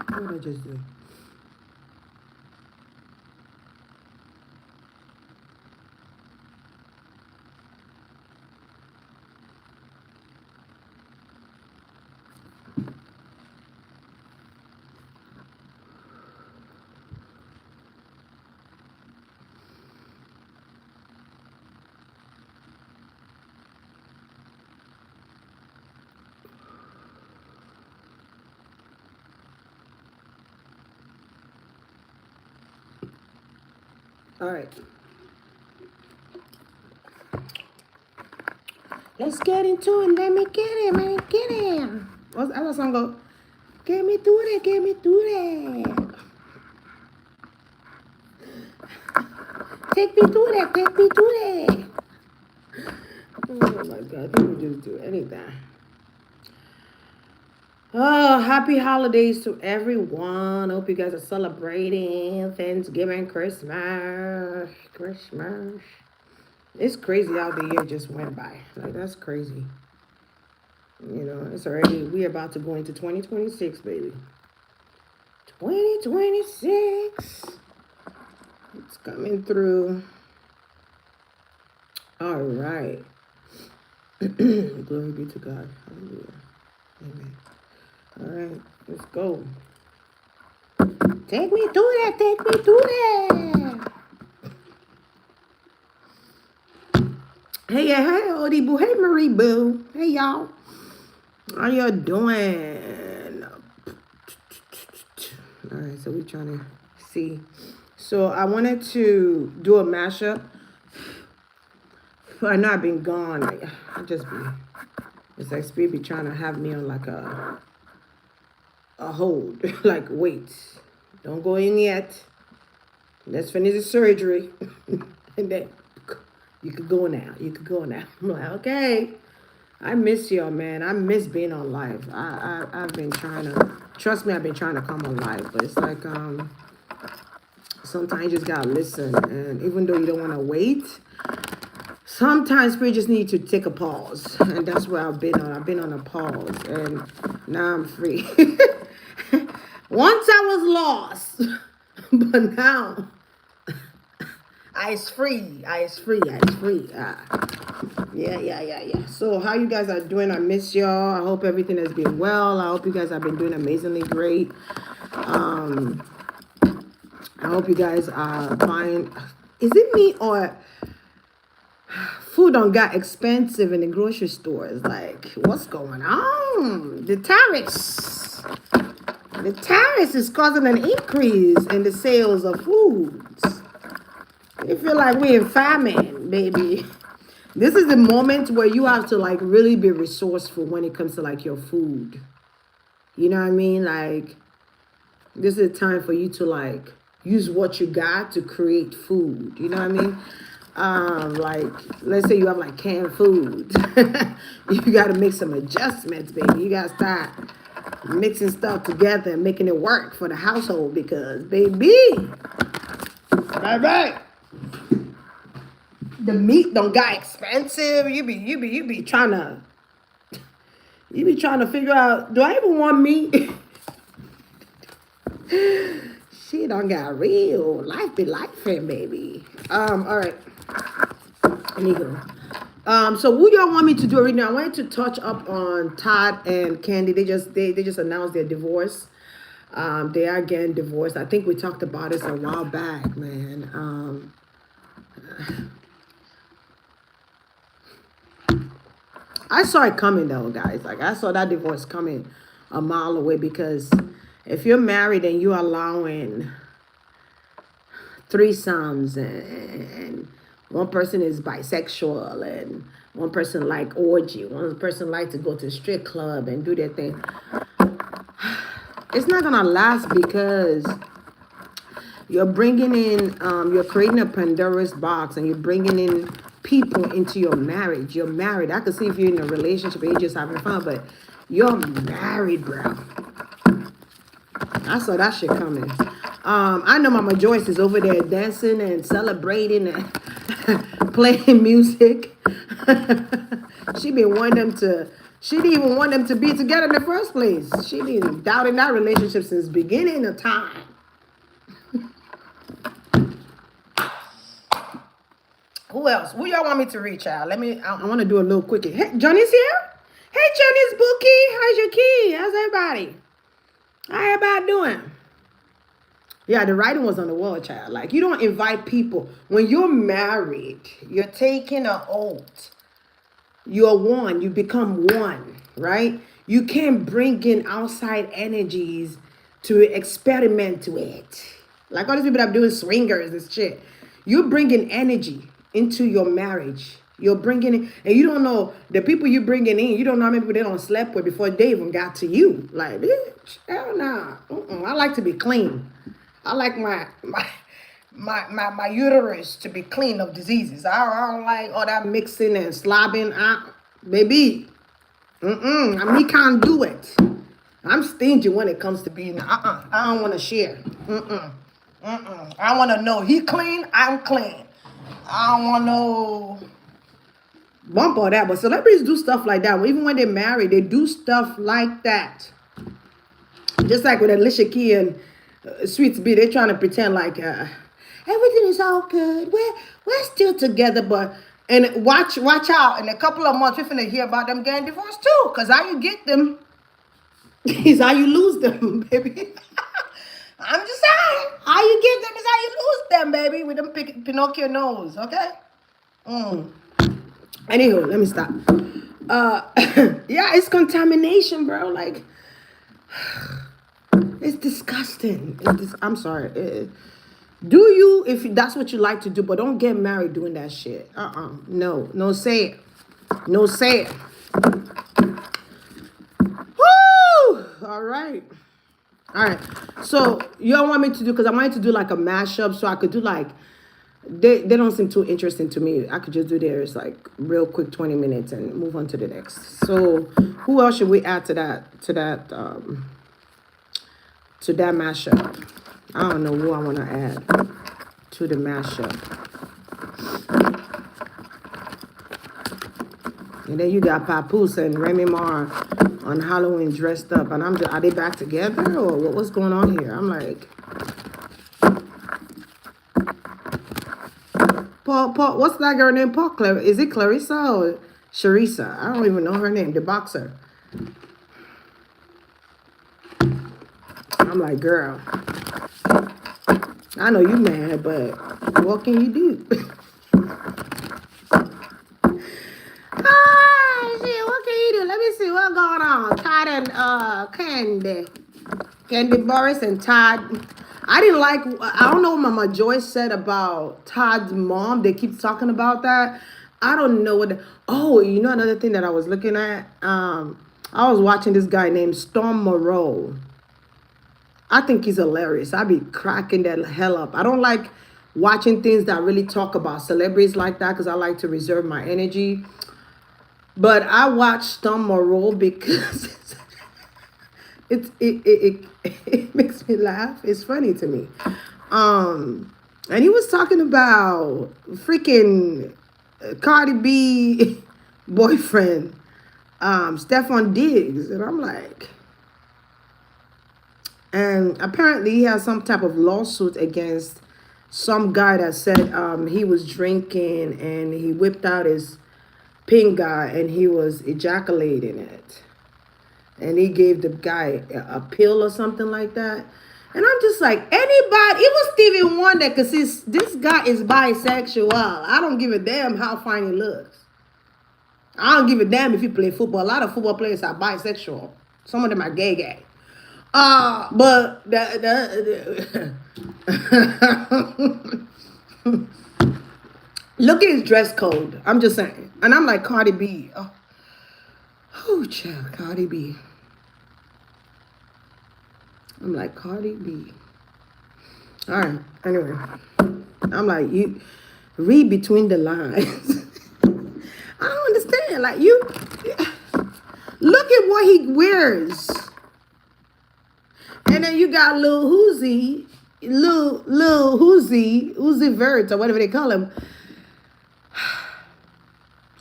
What did I just do? All right. Let's get into it. Let me get it, man. Get it. What's that song go? Get me through that. Get me through that. Take me through that. Take me through that. Oh my God. People just do anything. Oh, happy holidays to everyone. Hope you guys are celebrating Thanksgiving, Christmas. Christmas. It's crazy how the year just went by. Like, that's crazy. You know, it's already, we're about to go into 2026, baby. 2026. It's coming through. All right. Glory be to God. Hallelujah. Amen. All right, let's go. Take me through that. Take me through that. Hey, hey, Odie Boo. Hey, Marie Boo. Hey, y'all. How y'all doing? All right, so we're trying to see. So I wanted to do a mashup. I know I've been gone. I just be, it's like Spirit be trying to have me on like a hold. Like, wait, don't go in yet. Let's finish the surgery. And then you could go now. You could go now. I'm like, okay. I miss y'all, man. I miss being on live. I've been trying to, trust me, I've been trying to come on live. But it's like, sometimes you just gotta listen. And even though you don't want to wait, sometimes we just need to take a pause. And that's where I've been on. I've been on a pause. And now I'm free. Once I was lost. But now, I's free. I's free. I's free. Yeah. So how you guys are doing? I miss y'all. I hope everything has been well. I hope you guys have been doing amazingly great. I hope you guys are fine. Is it me or food on got expensive in the grocery stores? Like, what's going on? The tariffs. The tariffs is causing an increase in the sales of foods. I feel like we're in famine, baby. This is the moment where you have to like really be resourceful when it comes to like your food. You know what I mean? Like, this is a time for you to like use what you got to create food. You know what I mean? Like, let's say you have like canned food. You got to make some adjustments, baby. You got to start mixing stuff together and making it work for the household because, baby, right. The meat don't got expensive. You be trying to figure out, do I even want meat? She don't got real life be life, baby. All right. Let me go. So who y'all want me to do right now? I wanted to touch up on Todd and Candy. They just announced their divorce. They are getting divorced. I think we talked about this a while back, man. I saw it coming though, guys. Like, I saw that divorce coming a mile away because if you're married and you're allowing threesomes and one person is bisexual and one person like orgy, one person like to go to a strip club and do their thing, it's not gonna last because you're bringing in, you're creating a Pandora's box and you're bringing in people into your marriage. You're married. I could see if you're in a relationship and you're just having fun, but you're married, bro. I saw that shit coming. I know Mama Joyce is over there dancing and celebrating and playing music. She been wanting them to She didn't even want them to be together in the first place. She didn't doubt in that relationship since beginning of time. Who else? Who y'all want me to reach out? I want to do a little quickie. Hey, Johnny's here? Hey, Johnny's Bookie. How's your key? How's everybody? How everybody doing? Yeah, the writing was on the wall, child. Like, you don't invite people. When you're married, you're taking an oath. You're one. You become one, right? You can't bring in outside energies to experiment with. Like all these people that are doing swingers and shit. You're bringing energy into your marriage. You're bringing in, and you don't know the people you bringing in. You don't know how many people they don't slept with before they even got to you. Like, bitch, hell nah. I like to be clean. I like my uterus to be clean of diseases. I don't like all that mixing and slobbing. Baby, me can't do it. I'm stingy when it comes to being. I don't want to share. I want to know he clean. I'm clean. I don't want no bump all that. But celebrities do stuff like that. Even when they're married, they do stuff like that. Just like with Alicia Keys and Sweets B, they're trying to pretend like everything is all good. We're still together, but and watch out. In a couple of months, we're finna hear about them getting divorced too. Cause how you get them is how you lose them, baby. I'm just saying, how you get them is how you lose them, baby, with them Pinocchio nose, okay? Anywho, let me stop. Yeah, it's contamination, bro. Like, it's disgusting. I'm sorry. Do you, if that's what you like to do, but don't get married doing that shit. No, say it. No, say it. Woo! All right. So y'all want me to do, because I wanted to do like a mashup, so I could do like, they don't seem too interesting to me. I could just do theirs like real quick, 20 minutes and move on to the next. So who else should we add to that mashup? I don't know who I want to add to the mashup. And then you got Papoose and Remy Ma on Halloween dressed up. And are they back together or what's going on here? I'm like, Paul, what's that girl named Paul? Is it Clarissa or Sharissa? I don't even know her name, the boxer. I'm like, girl, I know you mad, but what can you do? What can you do? Let me see what's going on. Todd and Candy Boris and Todd. I don't know what Mama Joyce said about Todd's mom. They keep talking about that. I don't know what. You know another thing that I was looking at? I was watching this guy named Storm Moreau. I think he's hilarious. I be cracking that hell up. I don't like watching things that really talk about celebrities like that because I like to reserve my energy. But I watch Storm Moreau because it makes me laugh. It's funny to me. And he was talking about freaking Cardi B boyfriend, Stephon Diggs, and I'm like, and apparently he has some type of lawsuit against some guy that said he was drinking and he whipped out his pinga and he was ejaculating it. And he gave the guy a pill or something like that. And I'm just like, anybody, it was Stevie Wonder, because this guy is bisexual. I don't give a damn how fine he looks. I don't give a damn if he play football. A lot of football players are bisexual. Some of them are gay. But look at his dress code. I'm just saying. And I'm like, Cardi B. Oh, child, Cardi B. I'm like, Cardi B. All right. Anyway, I'm like, you read between the lines. I don't understand. Like, you look at what he wears. And then you got Lil Uzi Vert, or whatever they call him.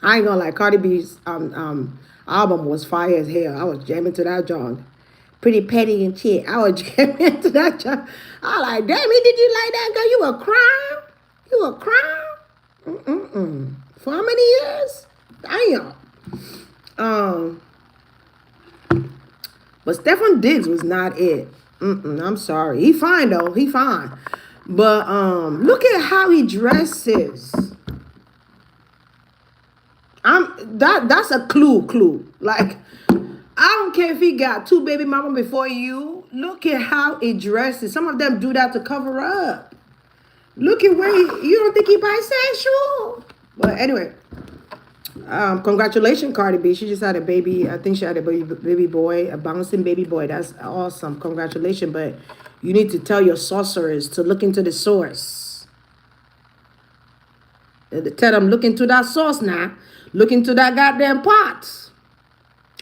I ain't gonna lie, Cardi B's album was fire as hell. I was jamming to that John. Pretty petty and shit. I was jamming to that John. I was like, damn it, did you like that girl? You were crying? You were crying? Mm-mm-mm. For how many years? Damn. But Stefan Diggs was not it. I'm sorry. He fine though. He fine. But look at how he dresses. That's a clue. Like, I don't care if he got 2 baby mama before you. Look at how he dresses. Some of them do that to cover up. Look at where you don't think he bisexual? But anyway, congratulations, Cardi B. She just had a baby. I think she had a baby boy, a bouncing baby boy. That's awesome. Congratulations. But you need to tell your sorcerers to look into the source. Tell them, look into that sauce now. Look into that goddamn pot.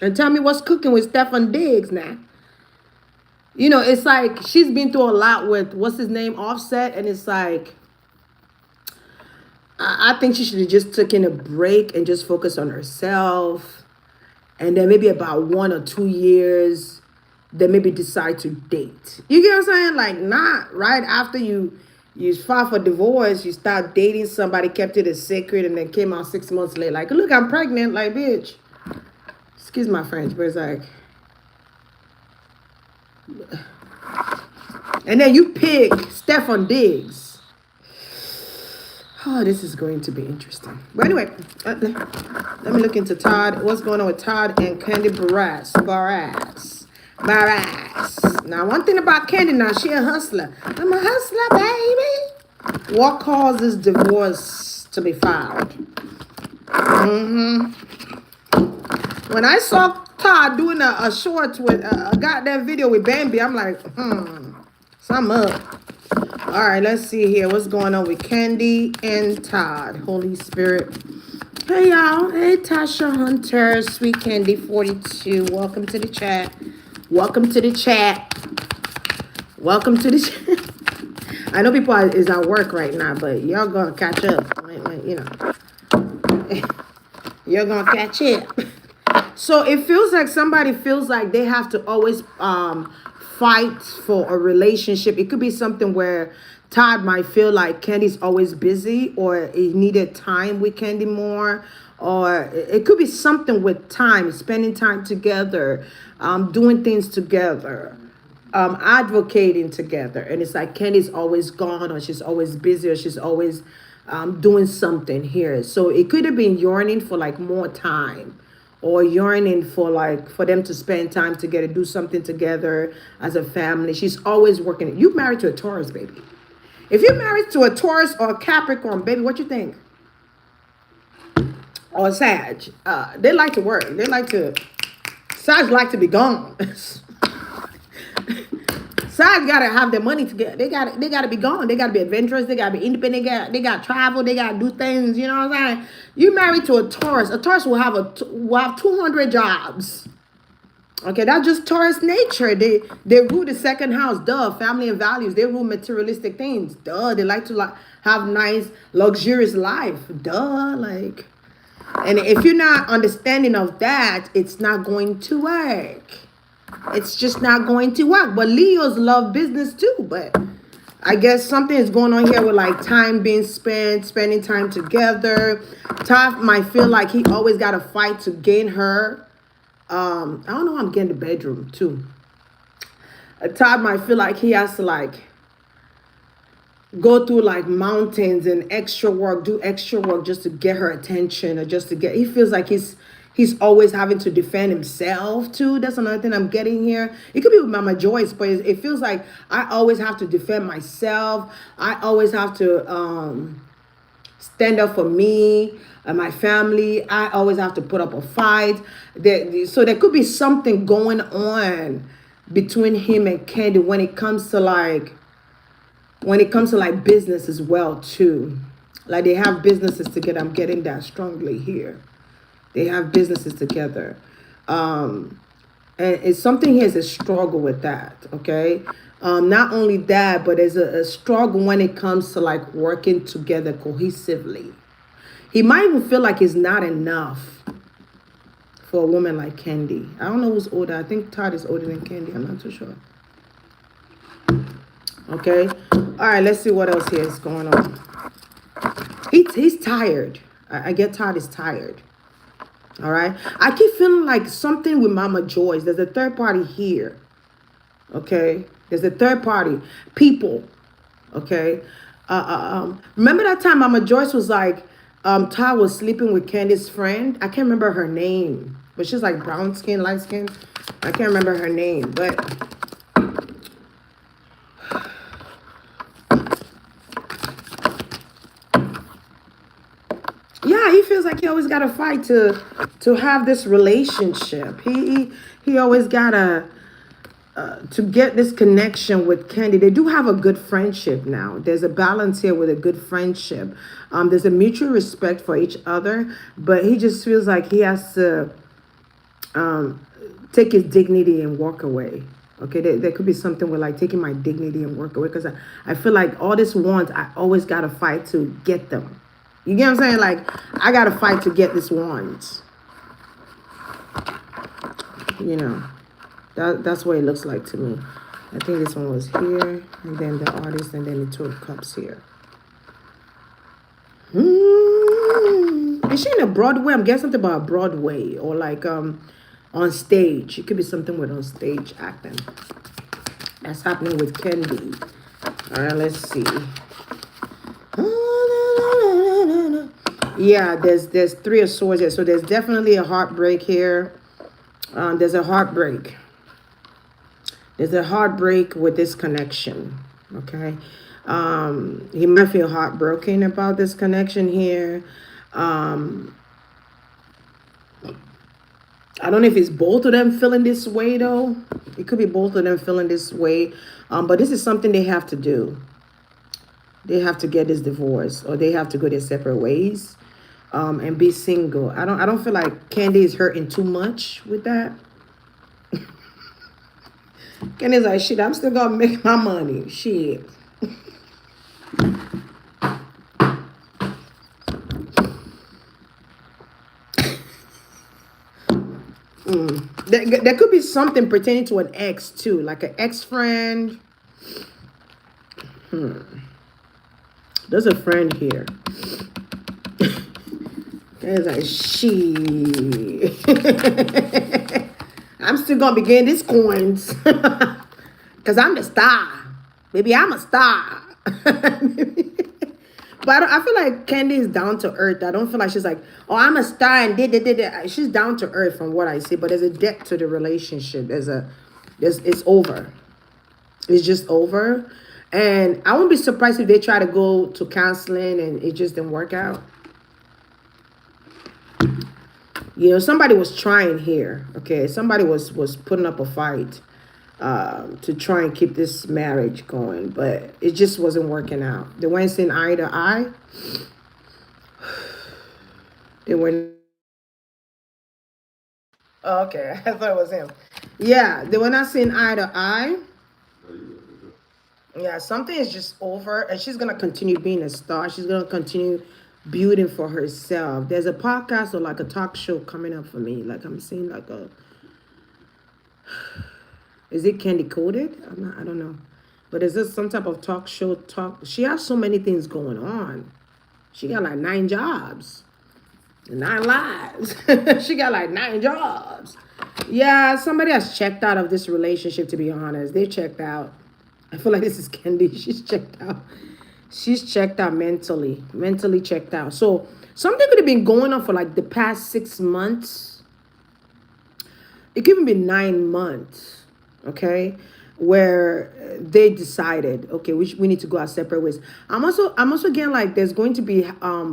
And tell me what's cooking with Stefan Diggs now. You know, it's like she's been through a lot with, what's his name, Offset. And it's like, I think she should have just taken a break and just focused on herself. And then maybe about 1 or 2 years, then maybe decide to date. You get what I'm saying? Like, not right after you filed for divorce, you start dating somebody, kept it a secret, and then came out 6 months later. Like, look, I'm pregnant. Like, bitch. Excuse my French, but it's like. And then you pick Stefan Diggs. Oh, this is going to be interesting. But anyway, let me look into Todd. What's going on with Todd and Candy Barras? Now, one thing about Candy now, she a hustler. I'm a hustler, baby. What causes divorce to be filed? When I saw Todd doing a short with a goddamn video with Bambi, I'm like, something up. All right, let's see here. What's going on with Candy and Todd? Holy Spirit. Hey, y'all. Hey, Tasha Hunter. Sweet Candy 42. Welcome to the chat. Welcome to the chat. Welcome to the chat. I know people is at work right now, but y'all gonna catch up. You know. You're gonna catch up. So it feels like somebody feels like they have to always fight for a relationship. It could be something where Todd might feel like Candy's always busy, or he needed time with Candy more, or it could be something with time, spending time together, doing things together, advocating together. And it's like Candy's always gone, or she's always busy, or she's always doing something here. So it could have been yearning for like more time, or yearning for them to spend time together, do something together as a family. She's always working. You married to a Taurus, baby. If you're married to a Taurus or a Capricorn, baby, what you think? Or a Sag. They like to work. Sag like to be gone. Sag gotta have their money together. They gotta be gone. They gotta be adventurous. They gotta be independent. They gotta travel. They gotta do things. You know what I'm saying? You married to a Taurus. A Taurus will have 200 jobs. Okay, that's just Taurus nature. They rule the second house. Duh, family and values. They rule materialistic things. Duh, they like to have nice, luxurious life. Duh, like. And if you're not understanding of that, it's not going to work. It's just not going to work. But Leos love business too. But I guess something is going on here with like time being spent, spending time together. Todd might feel like he always got to fight to gain her. I don't know. I'm getting the bedroom too. Todd might feel like he has to like go through like mountains and extra work, do extra work just to get her attention, or just to get. He feels like he's always having to defend himself too. That's another thing I'm getting here. It could be with Mama Joyce, but it feels like I always have to defend myself. I always have to stand up for me and my family. I always have to put up a fight. So there could be something going on between him and Candy when it comes to like business as well too. Like they have businesses together. I'm getting that strongly here. They have businesses together. And it's something he has a struggle with that, okay? Not only that, but there's a struggle when it comes to like working together cohesively. He might even feel like it's not enough for a woman like Candy. I don't know who's older. I think Todd is older than Candy. I'm not too sure. Okay. All right. Let's see what else here is going on. He's tired. I get Todd is tired. All right. I keep feeling like something with Mama Joyce. There's a third party here. Okay. There's a third party. People. Okay. Remember that time Mama Joyce was like, Todd was sleeping with Candy's friend. I can't remember her name, but she's like brown skin, light skin. I can't remember her name, but yeah, he feels like he always got to fight to have this relationship. He always gotta to get this connection with Candy. They do have a good friendship now. There's a balance here with a good friendship. There's a mutual respect for each other, but he just feels like he has to take his dignity and walk away. Okay, there could be something with like taking my dignity and walk away, because I feel like all this wants, I always got to fight to get them. You get what I'm saying? Like, I got to fight to get this wand. You know. That's what it looks like to me. I think this one was here, and then the artist, and then the two of cups here. Is she in a Broadway? I'm guessing something about Broadway, or like on stage. It could be something with on stage acting. That's happening with Candy. All right, let's see. Yeah, there's three of swords here, so there's definitely a heartbreak here. There's a heartbreak. There's a heartbreak with this connection, okay? He might feel heartbroken about this connection here. I don't know if it's both of them feeling this way, though. It could be both of them feeling this way. But this is something they have to do. They have to get this divorce, or they have to go their separate ways and be single. I don't feel like Candy is hurting too much with that. Candy's like, shit, I'm still gonna make my money. Shit. There could be something pertaining to an ex too, like an ex-friend. There's a friend here. It's like, shit. I'm still gonna be getting these coins. Cause I'm the star. Baby, I'm a star. But I feel like Candy is down to earth. I don't feel like she's like, oh, I'm a star and did. She's down to earth from what I see. But there's a depth to the relationship. It's over. It's just over. And I won't be surprised if they try to go to counseling and it just didn't work out. You know, somebody was trying here. Okay, somebody was putting up a fight to try and keep this marriage going, but it just wasn't working out. They weren't seeing eye to eye. They were. Oh, okay, I thought it was him. Yeah, they were not seeing eye to eye. Yeah, something is just over, and she's gonna continue being a star. She's gonna continue building for herself. There's a podcast or like a talk show coming up for me. Like I'm seeing like a. Is it Candy Coded? I don't know. But is this some type of talk show talk? She has so many things going on. She got like 9 jobs. 9 lives. She got like 9 jobs. Yeah, somebody has checked out of this relationship, to be honest. They checked out. I feel like this is Candy. She's checked out. She's checked out mentally. Mentally checked out. So something could have been going on for like the past 6 months. It could even be 9 months. Okay, where they decided, okay, we need to go our separate ways. I'm also getting like there's going to be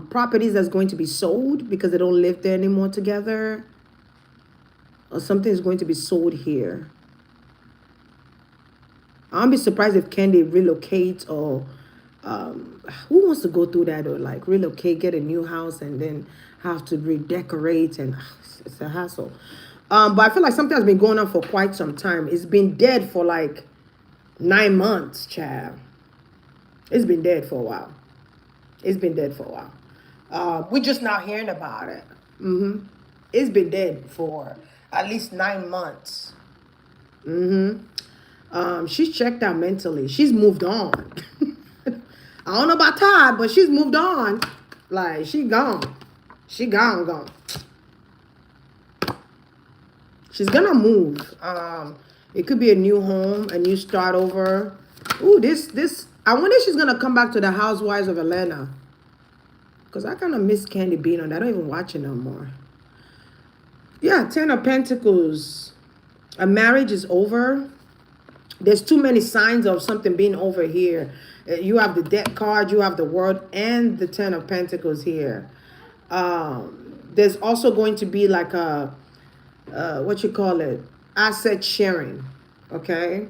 properties that's going to be sold because they don't live there anymore together, or something is going to be sold here. I'll be surprised if Candy relocates, or who wants to go through that, or like relocate, get a new house, and then have to redecorate, and it's a hassle. But I feel like something has been going on for quite some time. It's been dead for like 9 months, child. It's been dead for a while. It's been dead for a while. We're just not hearing about it. It's been dead for at least 9 months. She's checked out mentally. She's moved on. I don't know about Todd, but she's moved on. Like, she gone. She gone. She's gonna move. It could be a new home, a new start over. Ooh, this. I wonder if she's gonna come back to the Housewives of Atlanta. Because I kind of miss Candy being on. I don't even watch it no more. Yeah, 10 of Pentacles. A marriage is over. There's too many signs of something being over here. You have the Death card, you have the World, and the 10 of Pentacles here. There's also going to be like a, what you call it? Asset sharing, okay?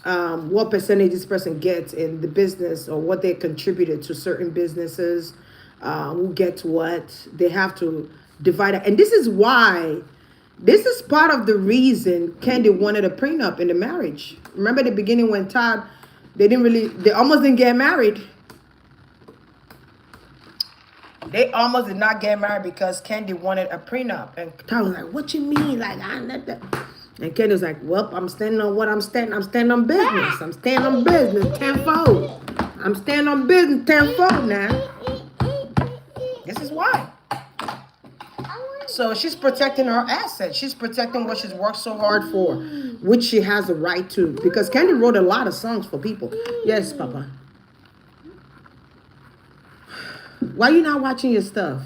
What percentage this person gets in the business or what they contributed to certain businesses. Who gets what. They have to divide it. And this is why, this is part of the reason Candy wanted a prenup in the marriage. Remember the beginning when Todd, they almost didn't get married. They almost did not get married because Candy wanted a prenup. And Todd was like, what you mean? Like, and Candy was like, well, I'm standing on what I'm standing. I'm standing on business. I'm standing on business tenfold. I'm standing on business tenfold now. This is why. So she's protecting her assets. She's protecting what she's worked so hard for, which she has a right to. Because Candy wrote a lot of songs for people. Yes, Papa. Why are you not watching your stuff?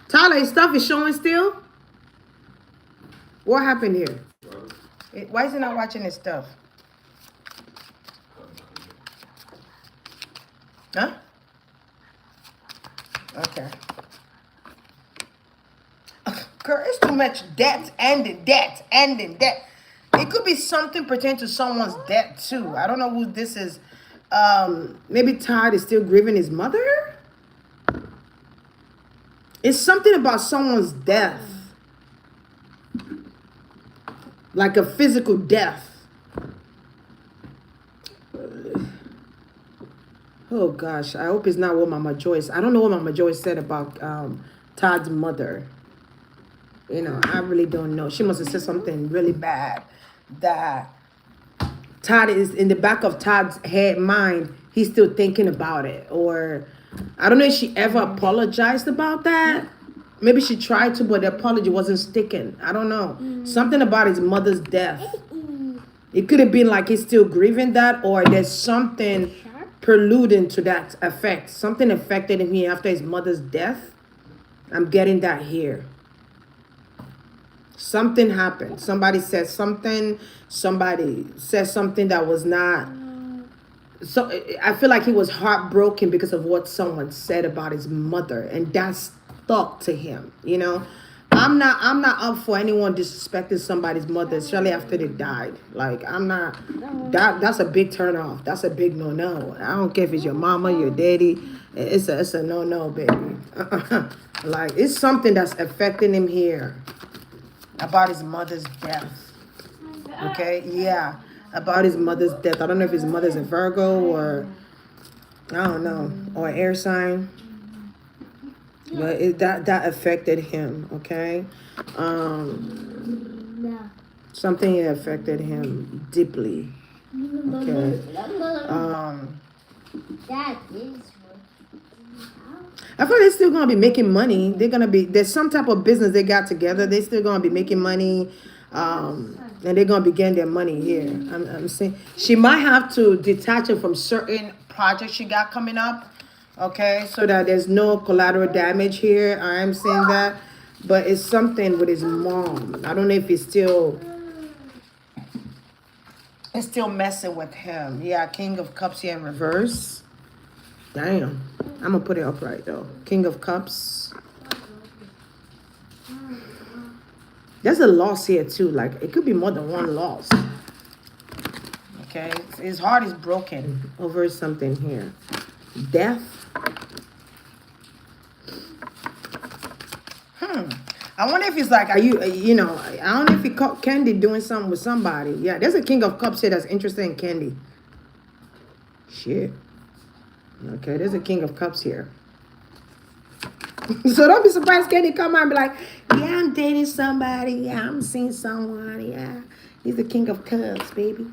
Tyler, your stuff is showing still? What happened here? Why is he not watching his stuff? Huh? Okay. Girl, it's too much debt, ending debt. It could be something pertaining to someone's debt too. I don't know who this is. Maybe Todd is still grieving his mother. It's something about someone's death. Like a physical death. Oh gosh, I hope it's not what Mama Joyce. I don't know what Mama Joyce said about Todd's mother. You know, I really don't know. She must have said something really bad that Todd is in the back of Todd's mind. He's still thinking about it. Or I don't know if she ever apologized about that. Maybe she tried to, but the apology wasn't sticking. I don't know. Something about his mother's death. It could have been like he's still grieving that, or there's something preluding to that effect. Something affected him here after his mother's death. I'm getting that here. Something happened. Somebody said something. Somebody said something that was not. So I feel like he was heartbroken because of what someone said about his mother, and that's stuck to him. You know, I'm not up for anyone disrespecting somebody's mother, especially after they died. Like, I'm not. That's a big turn off. That's a big no. I don't care if it's your mama, your daddy. It's a no, baby. Like, it's something that's affecting him here about his mother's death. Okay, yeah, about his mother's death. I don't know if his mother's a Virgo or I don't know, or air sign. But that affected him, okay? Something affected him deeply, okay? I feel like they're still gonna be making money. There's some type of business they got together. They're still gonna be making money, and they're gonna be getting their money here. I'm saying she might have to detach it from certain projects she got coming up. Okay, so that there's no collateral damage here. I am saying that. But it's something with his mom. I don't know if it's still messing with him. Yeah, King of Cups here in reverse. Damn. I'm going to put it upright, though. King of Cups. There's a loss here, too. Like, it could be more than one loss. Okay? His heart is broken over something here. Death. I wonder if it's like, I don't know if he caught Candy doing something with somebody. Yeah, there's a King of Cups here that's interested in Candy. Shit. Okay, there's a King of Cups here. So don't be surprised Candy come out and be like, yeah, I'm dating somebody. Yeah, I'm seeing someone. Yeah, he's the king of cups, baby.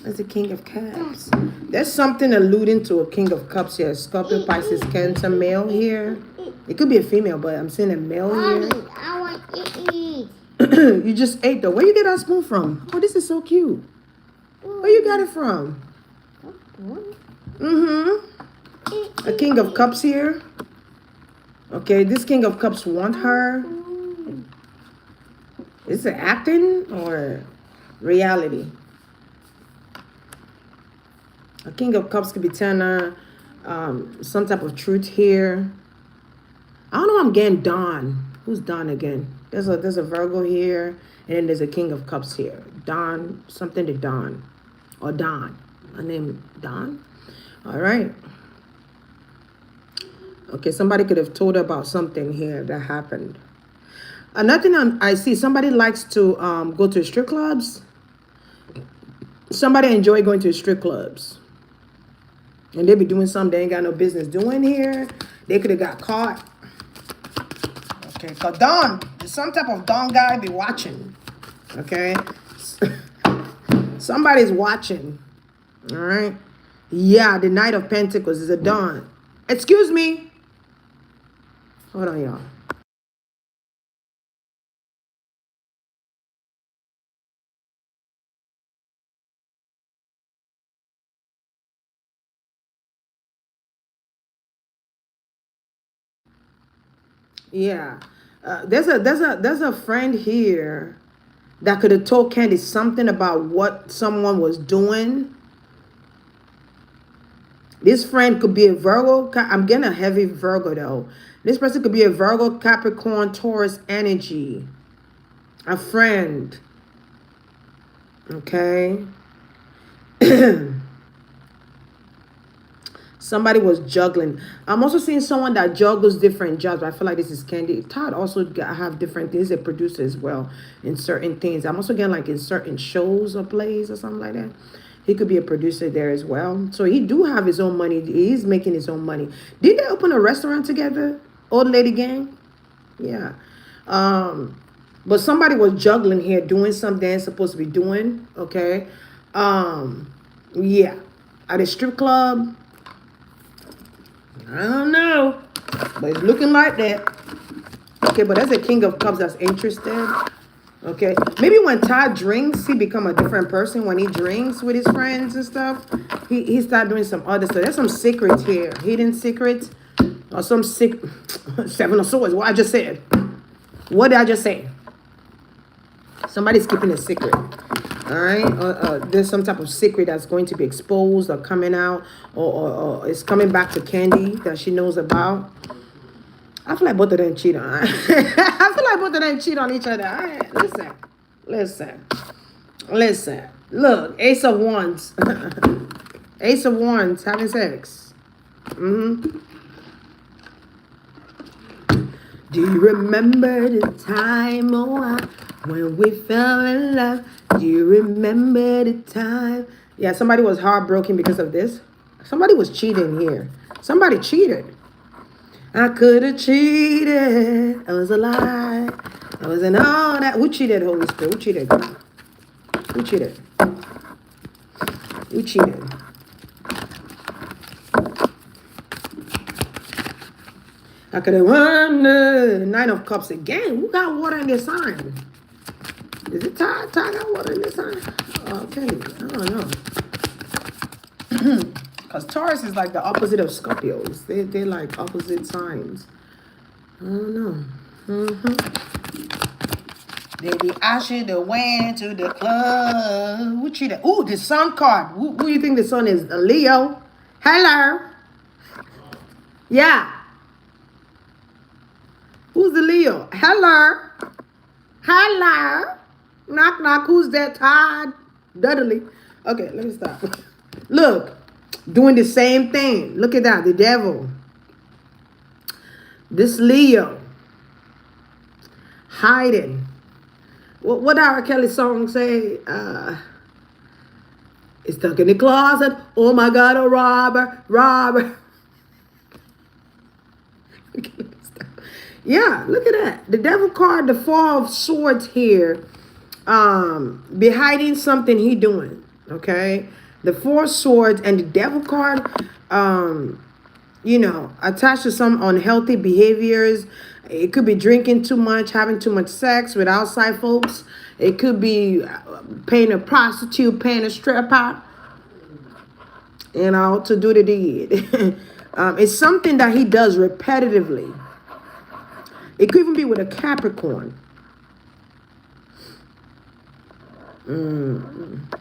He's the king of cups. There's something alluding to a king of cups here. Scorpio, Pisces, Cancer, male here. It could be a female, but I'm seeing a male here. I want to eat. You just ate though. Where you get that spoon from? Oh, this is so cute. Where you got it from? A king of cups here. Okay, this king of cups want her. Is it acting or reality? A king of cups could be telling her some type of truth here. I don't know. I'm getting Dawn. Who's Dawn again? There's a Virgo here, and then there's a king of cups here. Dawn, something to Dawn, or Dawn. Her name Dawn. All right. Okay, somebody could have told her about something here that happened. Another thing I see, somebody likes to go to strip clubs. Somebody enjoy going to strip clubs. And they be doing something they ain't got no business doing here. They could have got caught. Okay, because Don, some type of Don guy be watching. Okay? Somebody's watching. All right? Yeah, the Knight of Pentacles is a Don. Excuse me. Hold on, y'all. Yeah. There's a friend here that could have told Candy something about what someone was doing. This friend could be a Virgo. I'm getting a heavy Virgo though. This person could be a Virgo, Capricorn, Taurus energy. A friend. Okay. Somebody was juggling. I'm also seeing someone that juggles different jobs. I feel like this is Candy. Todd also have different things. He's a producer as well in certain things. I'm also getting like in certain shows or plays or something like that. He could be a producer there as well. So he do have his own money. He's making his own money. Did they open a restaurant together? Old lady gang? Yeah. But somebody was juggling here, doing something they're supposed to be doing. Okay. Yeah. At a strip club. I don't know, but it's looking like that. Okay, but that's a king of cups that's interested. Okay, maybe when Todd drinks, he become a different person. When he drinks with his friends and stuff, he start doing some other stuff. There's some secrets here, hidden secrets, or some Seven of Swords. What I just said. What did I just say? Somebody's keeping a secret. All right, there's some type of secret that's going to be exposed or coming out, or it's coming back to Candy that she knows about. I feel like both of them cheat on. I feel like both of them cheat on each other. All right, listen. Look, Ace of Wands, Ace of Wands having sex. Do you remember the time, when we fell in love? Do you remember the time? Yeah, somebody was heartbroken because of this. Somebody was cheating here. Somebody cheated. I could have cheated. It was a lie. I wasn't all that. Who cheated, Holy Spirit? Who cheated? Who cheated? Who cheated? I could have won the Nine of Cups again. Who got water in their sign? Is it Todd? Todd got water in their sign? Okay, I don't know. Because Taurus is like the opposite of Scorpios. They're like opposite signs. I don't know. Baby, I should have went to the club. Who cheated? Ooh, the sun card. Who do you think the sun is? A Leo? Hello? Yeah. Who's the Leo? Hello? Hello? Knock, knock. Who's that? Todd? Dudley. Okay, let me stop. Look, doing the same thing. Look at that. The devil. This Leo. Hiding. What did R. Kelly song say? It's stuck in the closet. Oh my God, a robber. Okay, let me stop. Yeah, look at that. The devil card, the four of swords here, be hiding something he doing. Okay, the four swords and the devil card, attached to some unhealthy behaviors. It could be drinking too much, having too much sex with outside folks. It could be paying a prostitute, paying a stripper, to do the deed. It's something that he does repetitively. It could even be with a Capricorn.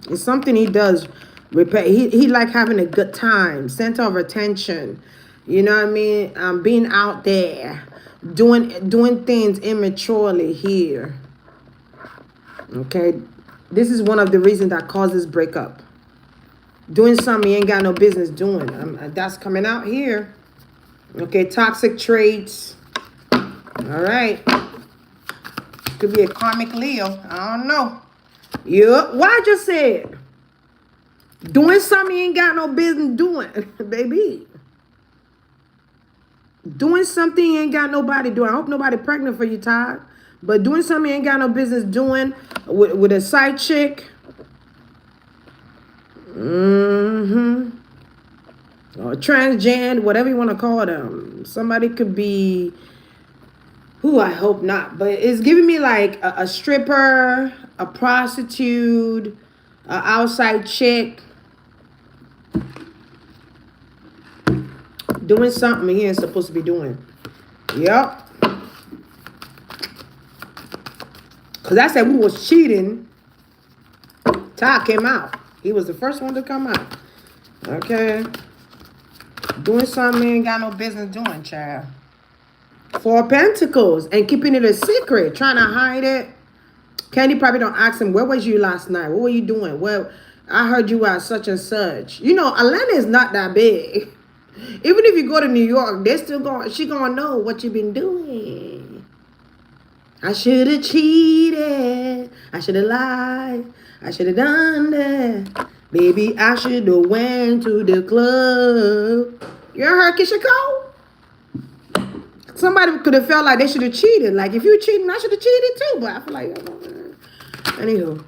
It's something he does. He like having a good time, center of attention. You know what I mean? Being out there, doing things immaturely here. Okay, this is one of the reasons that causes breakup. Doing something you ain't got no business doing. That's coming out here. Okay, toxic traits. All right. Could be a karmic Leo. I don't know. Yeah. Why I just said doing something you ain't got no business doing, baby. Doing something you ain't got nobody doing. I hope nobody pregnant for you, Todd. But doing something you ain't got no business doing with a side chick. Or transgender, whatever you want to call them. Somebody could be, who I hope not, but it's giving me like a stripper, a prostitute, an outside chick. Doing something he ain't supposed to be doing. Yep. Because I said we was cheating. Todd came out. He was the first one to come out. Okay. Doing something he ain't got no business doing, child. Four of Pentacles. And keeping it a secret. Trying to hide it. Candy probably don't ask him, where was you last night? What were you doing? Well, I heard you at such and such. You know, Atlanta is not that big. Even if you go to New York, she gonna know what you've been doing. I should have cheated. I should have lied. I should have done that. Baby, I should have went to the club. You heard Keisha Cole? Somebody could have felt like they should have cheated. Like, if you cheating, I should have cheated too. But I feel like, anywho.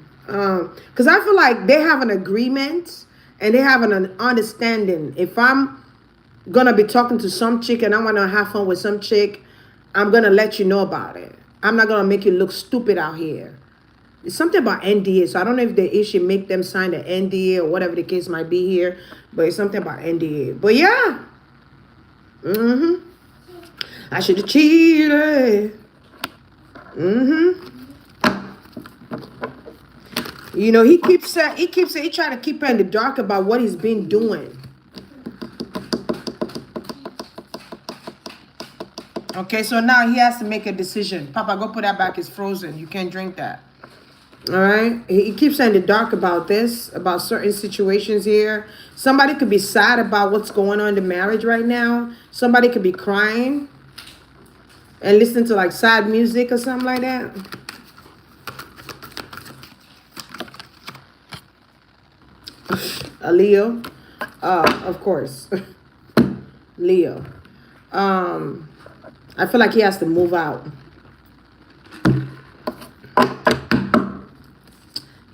Because I feel like they have an agreement and they have an understanding. If I'm gonna be talking to some chick and I want to have fun with some chick, I'm gonna let you know about it. I'm not gonna make you look stupid out here. It's something about NDA, so I don't know if the issue make them sign the NDA or whatever the case might be here, but it's something about NDA. But yeah, I should have cheated. You know, he trying to keep her in the dark about what he's been doing. Okay, so now he has to make a decision. Papa, go put that back. It's frozen. You can't drink that. All right. He keeps in the dark about this, about certain situations here. Somebody could be sad about what's going on in the marriage right now. Somebody could be crying and listening to like sad music or something like that. A Leo. Of course. Leo. I feel like he has to move out.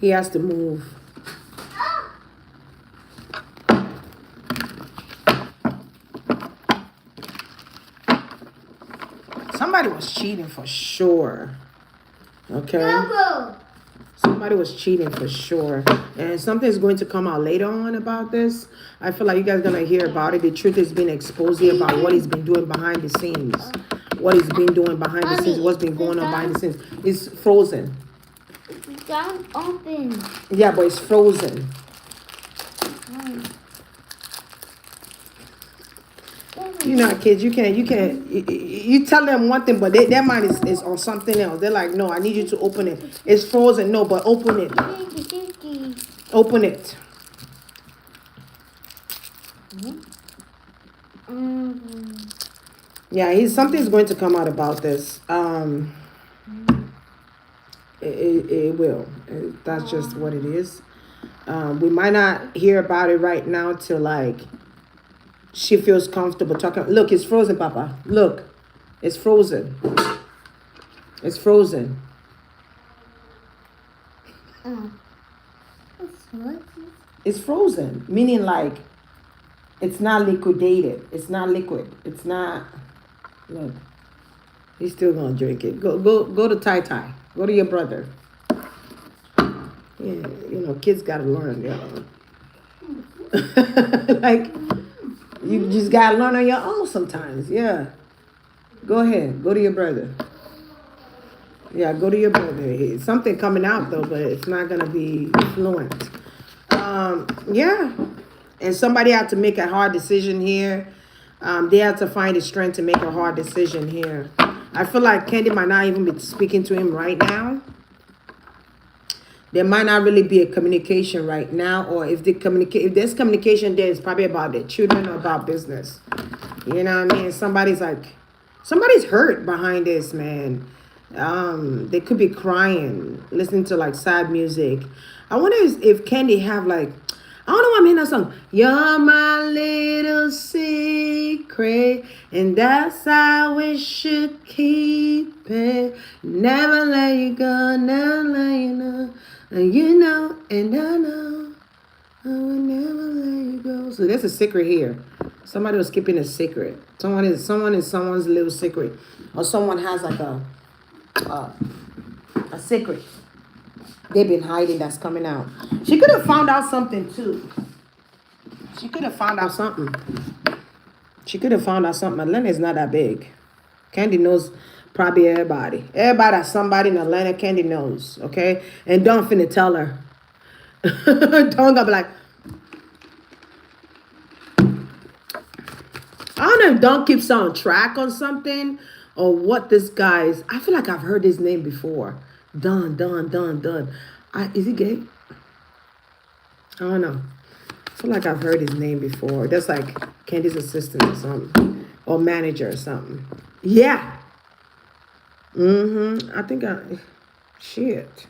He has to move. Somebody was cheating for sure. Okay? Somebody was cheating for sure. And something's going to come out later on about this. I feel like you guys are going to hear about it. The truth is being exposed here about what he's been doing behind the scenes. What he's been doing behind the scenes. What's been going on behind the scenes. It's frozen. It's not open. Yeah, but it's frozen. You know, kids, you tell them one thing, but their mind is on something else. They're like, no, I need you to open it. It's frozen. No, but open it. Open it. Yeah, something's going to come out about this. It will. That's just what it is. We might not hear about it right now till like she feels comfortable talking. Look, it's frozen, Papa. Look, It's frozen. It's frozen. What? It's frozen, meaning like it's not liquidated. It's not liquid. It's not. Look, he's still gonna drink it. Go to Tai Tai. Go to your brother. Yeah, kids gotta learn. Like you just gotta learn on your own sometimes. Yeah. Go ahead. Go to your brother. Yeah, go to your brother. Something coming out though, but it's not gonna be fluent. Yeah. And somebody had to make a hard decision here. They had to find the strength to make a hard decision here. I feel like Candy might not even be speaking to him right now. There might not really be a communication right now, or if there's communication there, it's probably about their children or about business. You know what I mean? Somebody's hurt behind this, man. They could be crying, listening to like sad music. I wonder if Candy have like, I don't know why I'm hearing that song. You're my little secret, and that's how we should keep it. Never let you go, never let you know. And you know, and I know, I will never let you go. So there's a secret here. Somebody was keeping a secret. Someone is someone's little secret, or someone has like a secret they've been hiding that's coming out. She could have found out something too. She could have found out something. Atlanta is not that big. Candy knows probably everybody. Everybody that's somebody in Atlanta, Candy knows. Okay? And don't finna tell her. Don't gonna be like, I don't know if Don keeps on track on something or what this guy's. I feel like I've heard his name before. Don. Is he gay? I don't know. I feel like I've heard his name before. That's like Candy's assistant or something. Or manager or something. Yeah. I think shit.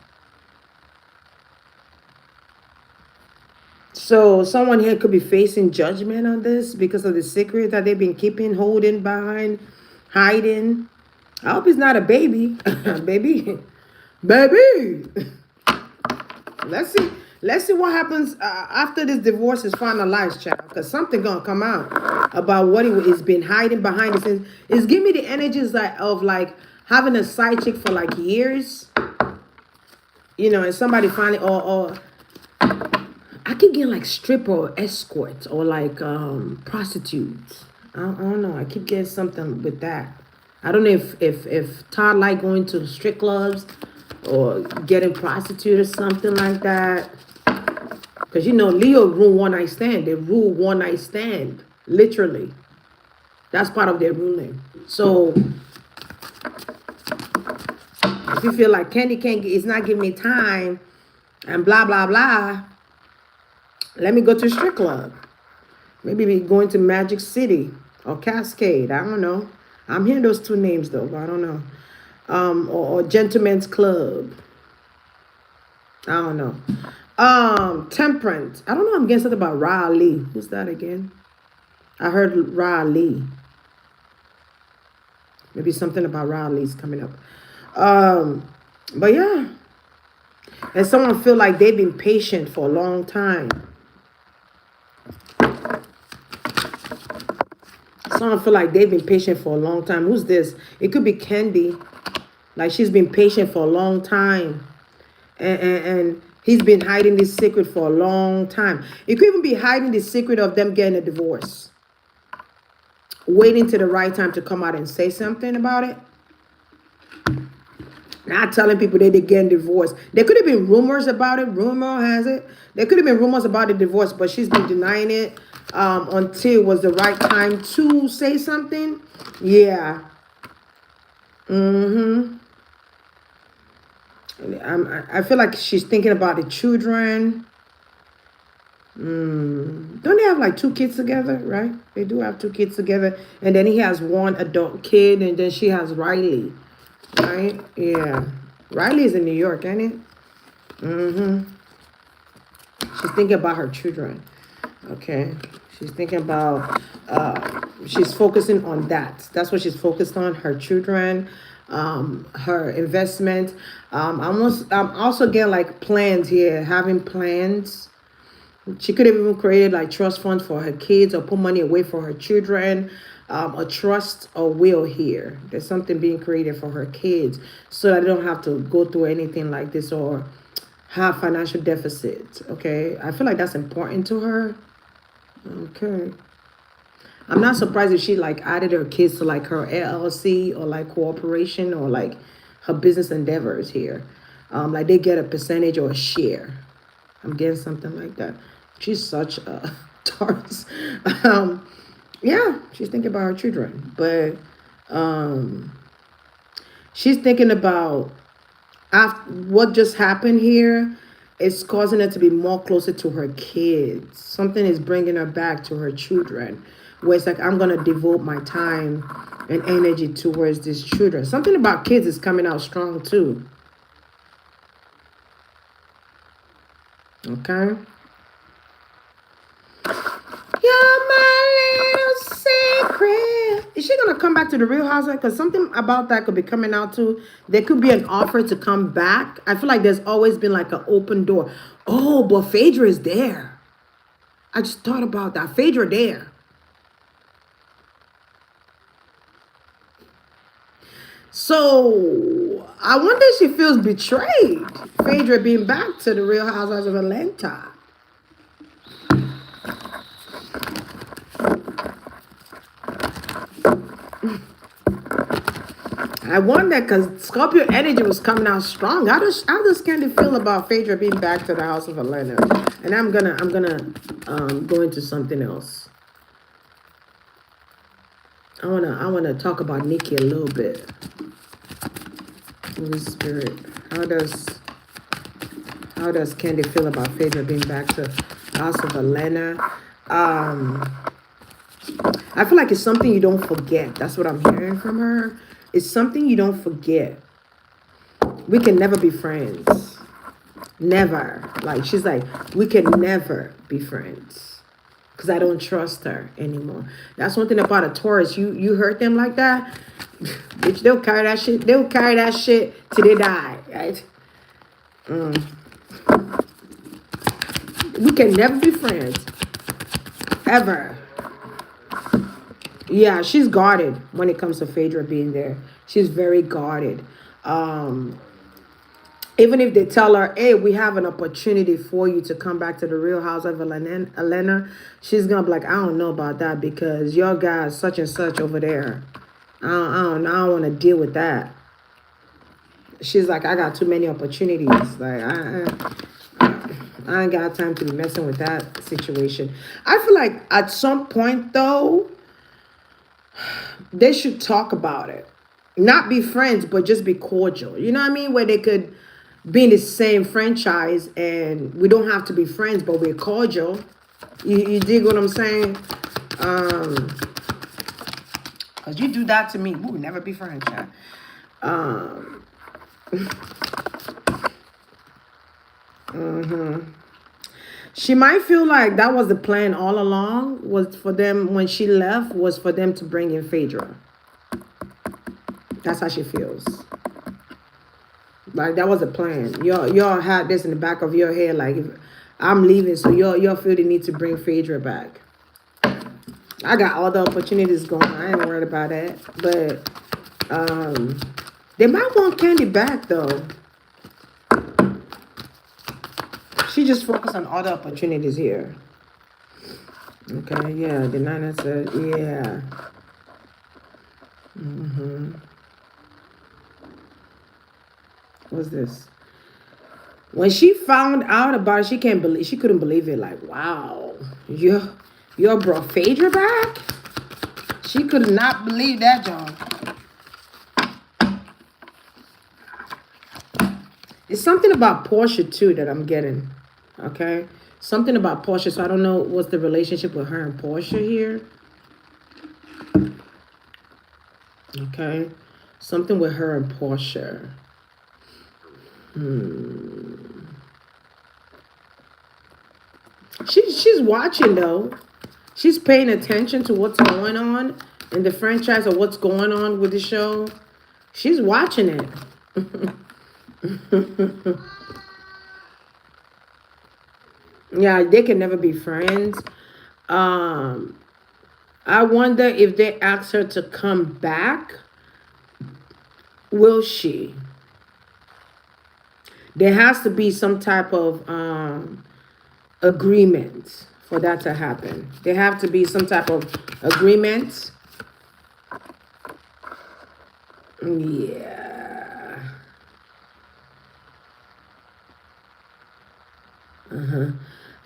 So someone here could be facing judgment on this because of the secret that they've been keeping, holding behind, hiding. I hope it's not a baby. Baby. Let's see what happens after this divorce is finalized, child. Because something gonna come out about what he's been hiding behind the scenes. It's giving me the energies of like having a side chick for like years. And somebody finally or I keep getting like stripper or escorts or like prostitutes. I don't know. I keep getting something with that. I don't know if Todd like going to strip clubs or getting prostitute or something like that. Because Leo rule one night stand. They rule one night stand. Literally. That's part of their ruling. So if you feel like Candy it's not giving me time and blah blah blah, let me go to a strip club. Maybe be going to Magic City or Cascade. I don't know. I'm hearing those two names though, but I don't know. Or Gentleman's Club. I don't know. Temperance. I don't know. I'm getting something about Ra Ali. Who's that again? I heard Ra Ali. Maybe something about Ra Ali's coming up. But yeah. And someone feel like they've been patient for a long time. Someone feel like they've been patient for a long time. Who's this? It could be Candy. Like she's been patient for a long time. And he's been hiding this secret for a long time. It could even be hiding the secret of them getting a divorce. Waiting to the right time to come out and say something about it. Not telling people that they're getting divorced. There could have been rumors about it. Rumor has it. There could have been rumors about the divorce, but she's been denying it until it was the right time to say something. Yeah. I feel like she's thinking about the children. Don't they have like 2 kids together, right? They do have 2 kids together. And then he has 1 adult kid, and then she has Riley. Right? Yeah. Riley's in New York, ain't it? She's thinking about her children. Okay. She's thinking about she's focusing on that. That's what she's focused on, her children, her investment. I'm also getting like plans here, having plans. She could have even created like trust funds for her kids or put money away for her children. A trust or will here. There's something being created for her kids so that they don't have to go through anything like this or have financial deficits. Okay. I feel like that's important to her. Okay. I'm not surprised if she like added her kids to like her LLC or like cooperation or like her business endeavors here. Like they get a percentage or a share. I'm getting something like that. She's such a Taurus. Yeah, she's thinking about her children, but she's thinking about after what just happened here. It's causing her to be more closer to her kids. Something is bringing her back to her children, where it's like I'm gonna devote my time and energy towards these children. Something about kids is coming out strong too. Okay. You're my little secret. Is she gonna come back to the Real Housewives? Because something about that could be coming out too. There could be an offer to come back. I feel like there's always been like an open door. Oh, but Phaedra is there. I just thought about that. Phaedra there. So I wonder if she feels betrayed. Phaedra being back to the Real Housewives of Atlanta. I wonder because Scorpio energy was coming out strong. How does Candy feel about Phaedra being back to the House of Atlanta? And I'm gonna go into something else. I wanna talk about Nikki a little bit. Holy Spirit, how does Candy feel about Phaedra being back to House of Atlanta? I feel like it's something you don't forget. That's what I'm hearing from her. It's something you don't forget. We can never be friends. Never. Like, she's like, we can never be friends. Because I don't trust her anymore. That's one thing about a Taurus. You hurt them like that, bitch, they'll carry that shit. They'll carry that shit till they die, right? We can never be friends. Ever. Yeah, she's guarded when it comes to Phaedra being there. She's very guarded. Even if they tell her, hey, we have an opportunity for you to come back to the Real House of Atlanta, she's going to be like, I don't know about that because your guy's such and such over there. I don't want to deal with that. She's like, I got too many opportunities. Like, I ain't got time to be messing with that situation. I feel like at some point, though, they should talk about it. Not be friends, but just be cordial. You know what I mean? Where they could be in the same franchise and we don't have to be friends, but we're cordial. You dig what I'm saying? Because you do that to me, we would never be friends, yeah? She might feel like that was the plan all along, was for them, when she left, was for them to bring in Phaedra. That's how she feels. Like, that was a plan. Y'all had this in the back of your head, like, if I'm leaving, so y'all feel the need to bring Phaedra back. I got all the opportunities going. I ain't worried about that. But they might want Candy back, though. She just focused on other opportunities here. Okay, yeah, the nine said, yeah. What's this? When she found out about it, she couldn't believe it. Like, wow, you brought Phaedra back? She could not believe that, John. It's something about Portia too that I'm getting. Okay, something about Portia. So I don't know what's the relationship with her and Portia here. Okay, something with her and Portia. She's watching though. She's paying attention to what's going on in the franchise or what's going on with the show. She's watching it. Yeah, they can never be friends. Um, I wonder if they ask her to come back, will she? There has to be some type of agreement for that to happen. There have to be some type of agreement. Yeah.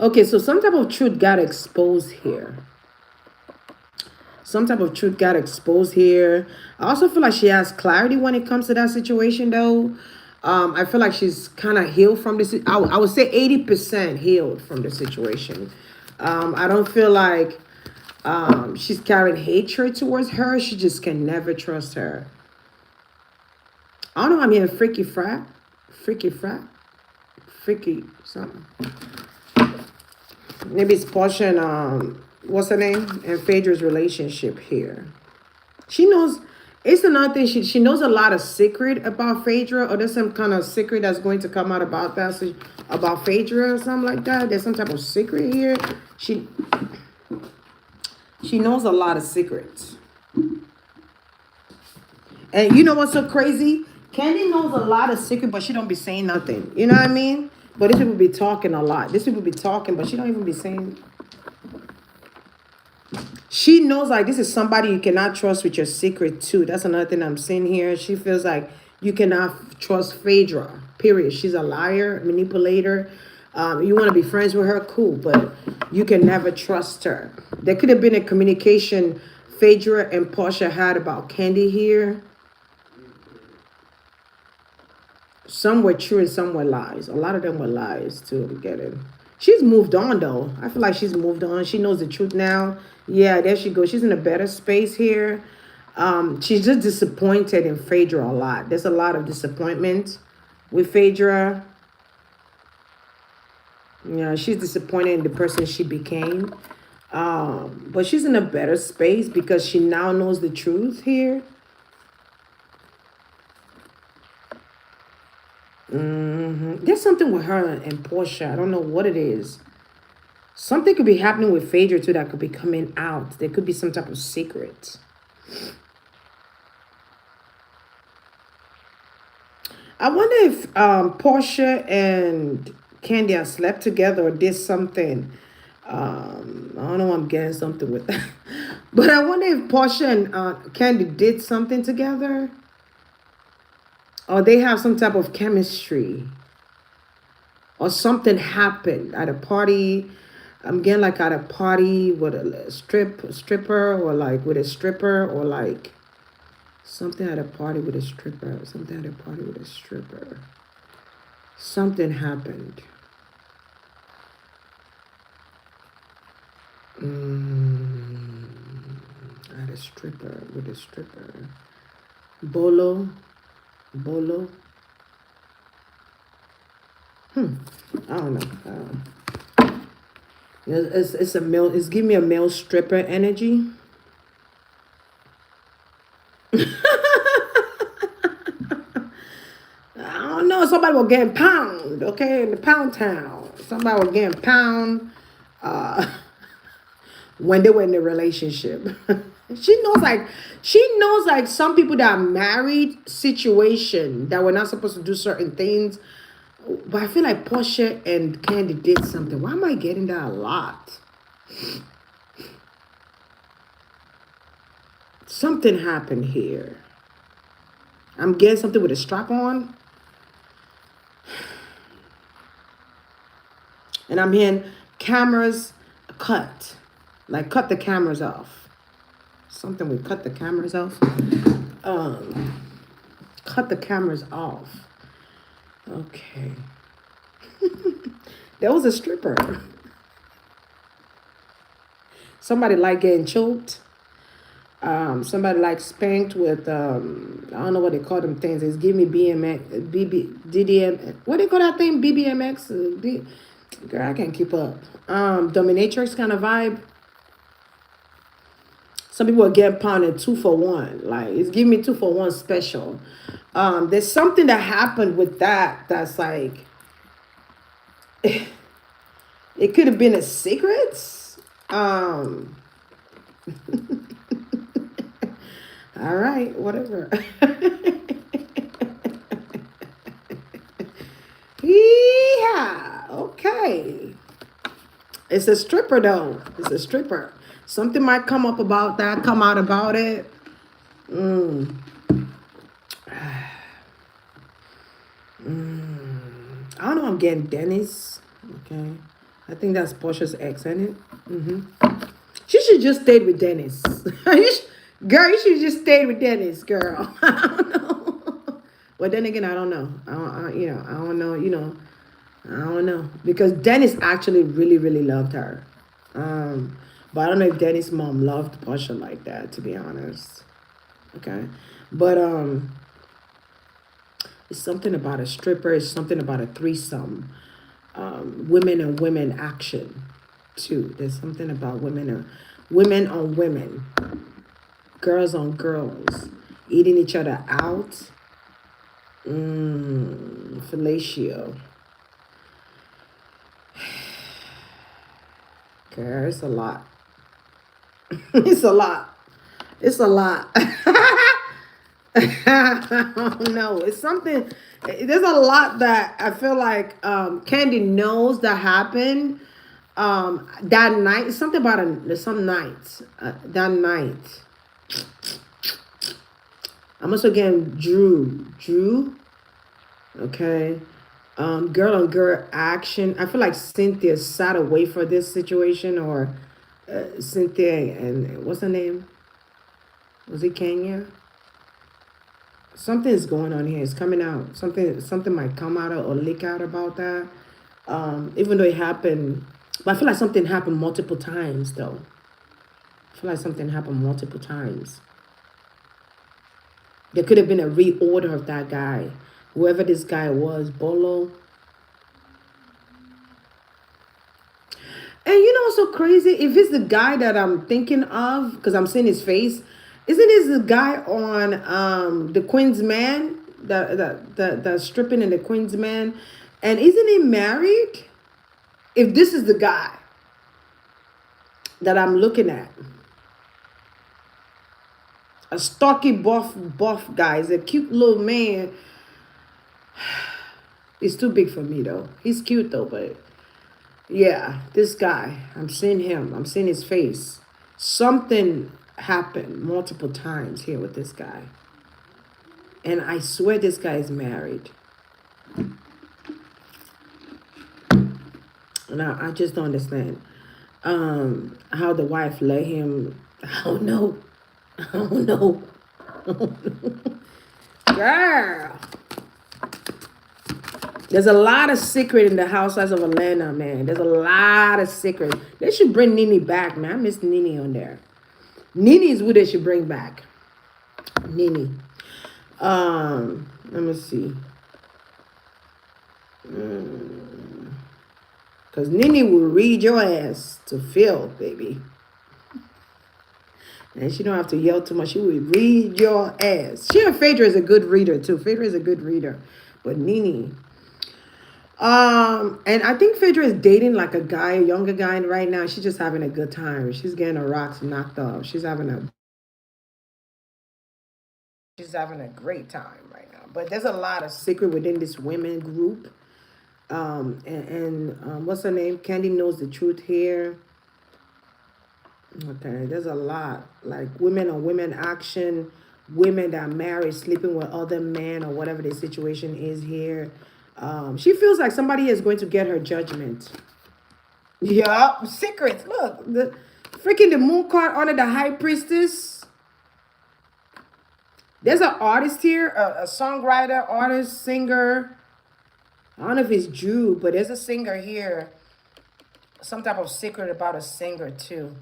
Okay, so some type of truth got exposed here. Some type of truth got exposed here. I also feel like she has clarity when it comes to that situation, though. I feel like she's kind of healed from this. I would say 80% healed from the situation. I don't feel like she's carrying hatred towards her. She just can never trust her. I don't know. I'm hearing freaky frat. Freaky frat. Freaky something. Maybe it's Portia and what's her name? And Phaedra's relationship here. She knows, it's another thing, she knows a lot of secret about Phaedra, or there's some kind of secret that's going to come out about that, so, about Phaedra or something like that. There's some type of secret here. She knows a lot of secrets. And you know what's so crazy? Candy knows a lot of secret, but she don't be saying nothing. You know what I mean? But these people be talking a lot. These people be talking, but she don't even be saying. She knows like this is somebody you cannot trust with your secret too. That's another thing I'm seeing here. She feels like you cannot trust Phaedra, period. She's a liar, manipulator. You want to be friends with her, cool, but you can never trust her. There could have been a communication Phaedra and Portia had about Candy here. Some were true and some were lies. A lot of them were lies too. I'm getting. She's moved on though. I feel like she's moved on. She knows the truth now. Yeah, there she goes. She's in a better space here. She's just disappointed in Phaedra a lot. There's a lot of disappointment with Phaedra. Yeah, she's disappointed in the person she became. But she's in a better space because she now knows the truth here. There's something with her and Portia. I don't know what it is. Something could be happening with Phaedra too that could be coming out. There could be some type of secret. I wonder if Portia and Candy have slept together or did something. I don't know. I'm getting something with that. But I wonder if Portia and Candy did something together. Or they have some type of chemistry. Or something happened at a party. I'm getting like at a party with a stripper or like with a stripper or like something at a party with a stripper. Something at a party with a stripper. Something happened. At a stripper with a stripper. Bolo. I don't know. It's a male. It's giving me a male stripper energy. I don't know. Somebody will get pound. Okay, in the pound town. Somebody will get pound. When they were in a relationship. She knows like some people that are married situation that were not supposed to do certain things. But I feel like Portia and Candy did something. Why am I getting that a lot? Something happened here. I'm getting something with a strap on. And I'm hearing cameras cut. Like cut the cameras off. Something we cut the cameras off. Cut the cameras off. Okay. That was a stripper. Somebody like getting choked. Somebody like spanked with I don't know what they call them things. It's give me BMX, DDM. What do they call that thing? BBMX. Girl, I can't keep up. Dominatrix kind of vibe. Some people are getting pounded 2 for 1. Like it's giving me 2 for 1 special. There's something that happened with that that's like it could have been a secret. All right, whatever. Yeah, okay. It's a stripper though. It's a stripper. Something might come up about that, come out about it. Mm. I don't know. I'm getting Dennis. Okay. I think that's Portia's ex, isn't it? She should just stayed with Dennis. Girl, you should just stayed with Dennis, girl. I don't know. But then again, I don't know. I don't know. I don't know because Dennis actually really, really loved her. But I don't know if Dennis' mom loved Portia like that, to be honest. Okay, but it's something about a stripper. It's something about a threesome. Women and women action, too. There's something about women on women, girls on girls, eating each other out. Fellatio. Girl, it's a lot. It's a lot. It's a lot. I don't know. It's something. There's a lot that I feel like Candy knows that happened that night. It's something about some night. That night. I'm also getting Drew. Okay. Girl on girl action. I feel like Cynthia sat away for this situation, or Cynthia and what's her name? Was it Kenya? Something is going on here. It's coming out. Something might come out or leak out about that. Even though it happened, but I feel like something happened multiple times though. I feel like something happened multiple times. There could have been a reorder of that guy, whoever this guy was, Bolo. And you know what's so crazy? If it's the guy that I'm thinking of, because I'm seeing his face, isn't this the guy on the Queen's Man? The stripping in the Queen's Man? And isn't he married? If this is the guy that I'm looking at. A stocky buff guy. He's a cute little man. He's too big for me though. He's cute though, but yeah, this guy, I'm seeing him. I'm seeing his face. Something happened multiple times here with this guy. And I swear this guy is married. And I just don't understand how the wife let him. I don't know. Girl. There's a lot of secret in the Housewives of Atlanta, man. There's a lot of secret. They should bring Nene back, man. I miss Nene on there. Nene is who they should bring back. Nene. Let me see. Because Nene will read your ass to Phil, baby. And she don't have to yell too much. She will read your ass. She and Phaedra is a good reader, too. Phaedra is a good reader. But Nene... and I think Phaedra is dating like a guy, a younger guy right now. She's just having a good time. She's getting her rocks knocked off. She's having a great time right now. But there's a lot of secret within this women group. What's her name? Candy knows the truth here. Okay, there's a lot. Like women on women action, women that are married, sleeping with other men or whatever the situation is here. She feels like somebody is going to get her judgment. Yup, secrets. Look, the moon card under the high priestess. There's an artist here, a songwriter, artist, singer. I don't know if it's Drew, but there's a singer here. Some type of secret about a singer too.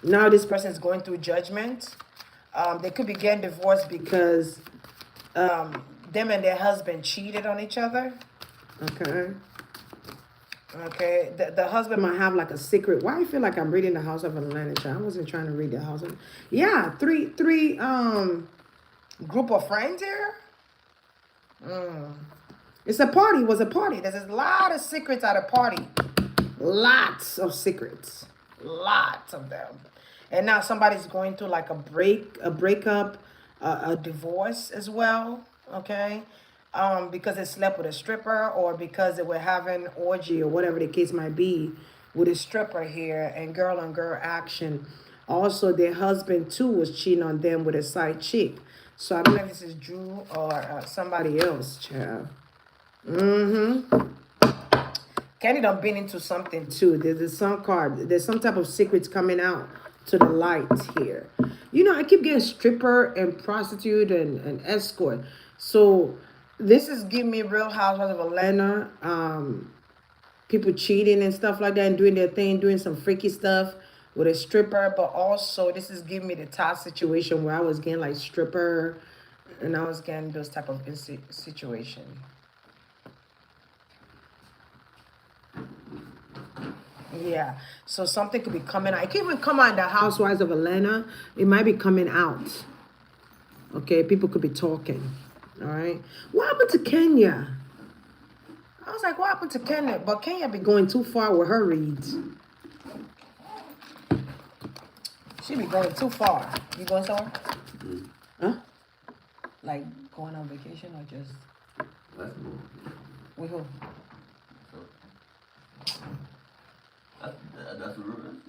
Now this person is going through judgment. They could be getting divorced because them and their husband cheated on each other. Okay. Okay, the husband might have like a secret. Why I feel like I'm reading the House of Atlanta? I wasn't trying to read the House of. Yeah, three group of friends here. Mm. It's a party. It was a party. There's a lot of secrets at a party. Lots of secrets. Lots of them. And now somebody's going through like a breakup, a divorce as well. Okay. Because they slept with a stripper or because they were having orgy or whatever the case might be with a stripper here and girl on girl action. Also, their husband too was cheating on them with a side chick. So I don't know if this is Drew or somebody else, child. Mm-hmm. Candy done been into something too. There's some card. There's some type of secrets coming out to the light here. You know, I keep getting stripper and prostitute and escort. So this is giving me Real Housewives of Atlanta. People cheating and stuff like that and doing their thing, doing some freaky stuff with a stripper. But also this is giving me the top situation where I was getting like stripper and I was getting those type of situation. Yeah, so something could be coming out. It could even come out in the Housewives of Atlanta. It might be coming out. Okay, people could be talking. All right. What happened to Kenya? I was like, what happened to Kenya? But Kenya be going too far with her reads. She be going too far. You going somewhere? Huh? Like going on vacation or just? Let's move. With who? That's the room.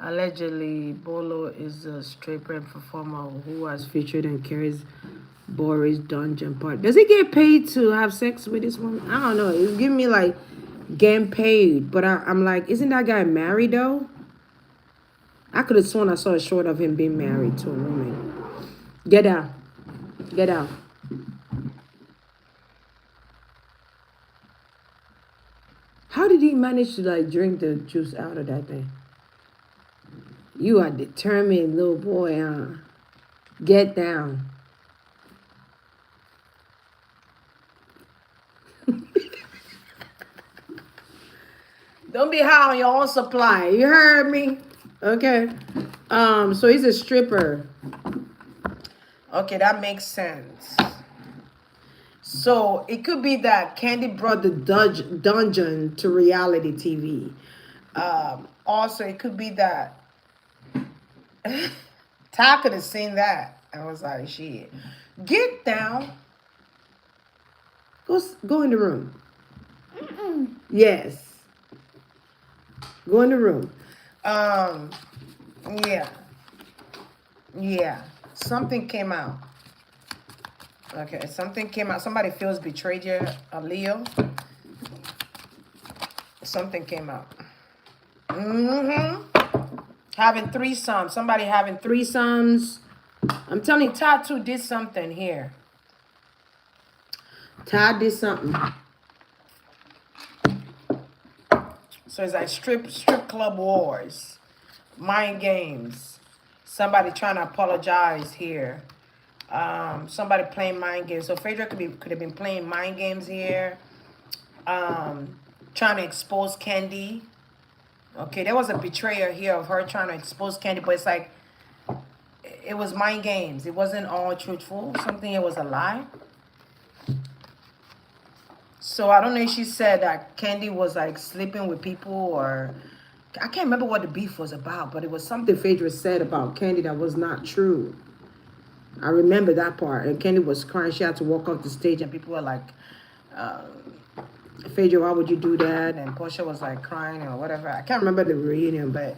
Allegedly, Bolo is a stripper and performer who has featured in Carrie's Boris Dungeon Party. Does he get paid to have sex with this woman? I don't know. It's giving me like getting paid, but I'm like, isn't that guy married though? I could have sworn I saw a short of him being married to a woman. Get out. Get out. How did he manage to like drink the juice out of that thing? You are determined, little boy, huh? Get down. Don't be high on your own supply. You heard me? Okay. So he's a stripper. Okay, that makes sense. So it could be that Candy brought the dungeon to reality TV. Also, it could be that Ty could have seen that. I was like, shit. Get down. Go in the room. Yes. Go in the room. Yeah. Yeah. Something came out. Okay, something came out. Somebody feels betrayed you, Leo. Something came out. Having threesomes. Somebody having threesomes. I'm telling you, Todd too did something here. Todd did something. So it's like strip club wars, mind games. Somebody trying to apologize here. Somebody playing mind games. So Phaedra could have been playing mind games here. Trying to expose Candy. Okay, there was a betrayer here of her trying to expose Candy, but it's like it was mind games. It wasn't all truthful. Something it was a lie. So I don't know if she said that Candy was like sleeping with people or I can't remember what the beef was about, but it was something Phaedra said about Candy that was not true. I remember that part. And Candy was crying. She had to walk off the stage and people were like, Phaedra, why would you do that? And Portia was like crying or whatever. I can't remember the reunion, but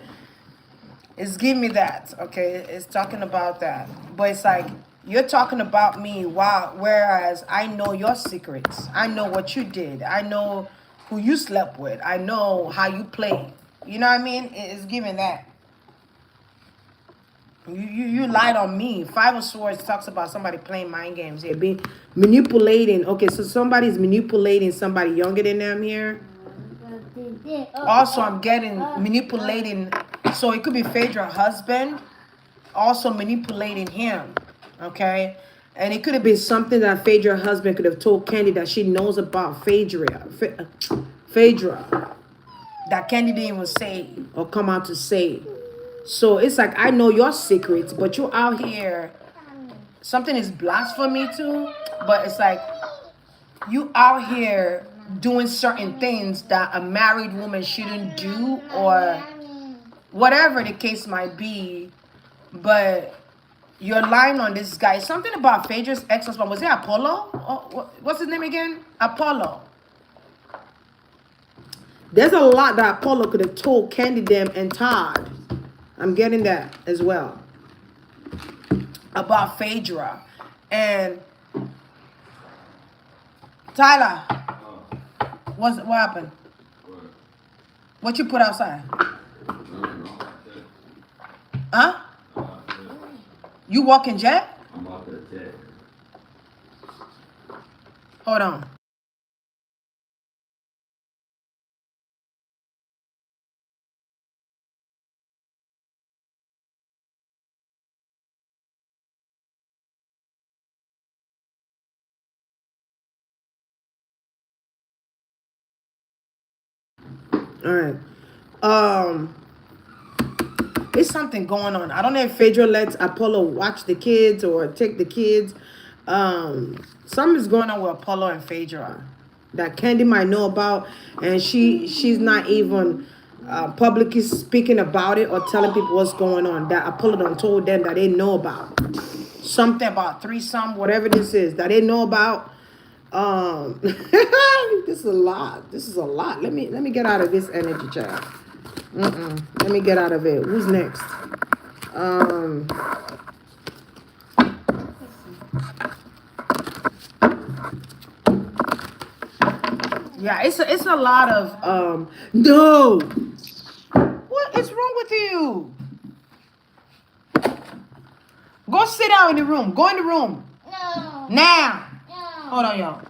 it's giving me that. Okay, it's talking about that. But it's like, you're talking about me, wow, whereas I know your secrets. I know what you did. I know who you slept with. I know how you play. You know what I mean? It's giving that. You lied on me. Five of Swords talks about somebody playing mind games here, being manipulating. Okay, so somebody's manipulating somebody younger than them here. Also, I'm getting manipulating. So it could be Phaedra husband, also manipulating him. Okay, and it could have been something that Phaedra husband could have told Candy that she knows about Phaedra that Candy didn't even say or come out to say. So it's like I know your secrets, but you're out here. Something is blasphemy too, but it's like you out here doing certain things that a married woman shouldn't do, or whatever the case might be. But you're lying on this guy. Something about Phaedra's ex-husband. Was it Apollo? What's his name again? Apollo. There's a lot that Apollo could have told Candy Dem and Todd. I'm getting that as well. About Phaedra. And Tyler, what happened? What you put outside? Huh? You walking jet? I'm walking a jet. Hold on. All right. It's something going on. I don't know if Phaedra lets Apollo watch the kids or take the kids. Something's going on with Apollo and Phaedra that Candy might know about, and she's not even publicly speaking about it or telling people what's going on. That Apollo done told them that they know about something about threesome, whatever this is that they know about. This is a lot. This is a lot. Let me get out of this energy, child. Let me get out of it. Who's next? Yeah, it's a lot of no. What is wrong with you? Go sit down in the room. Go in the room. No. Now. No. Hold on, y'all.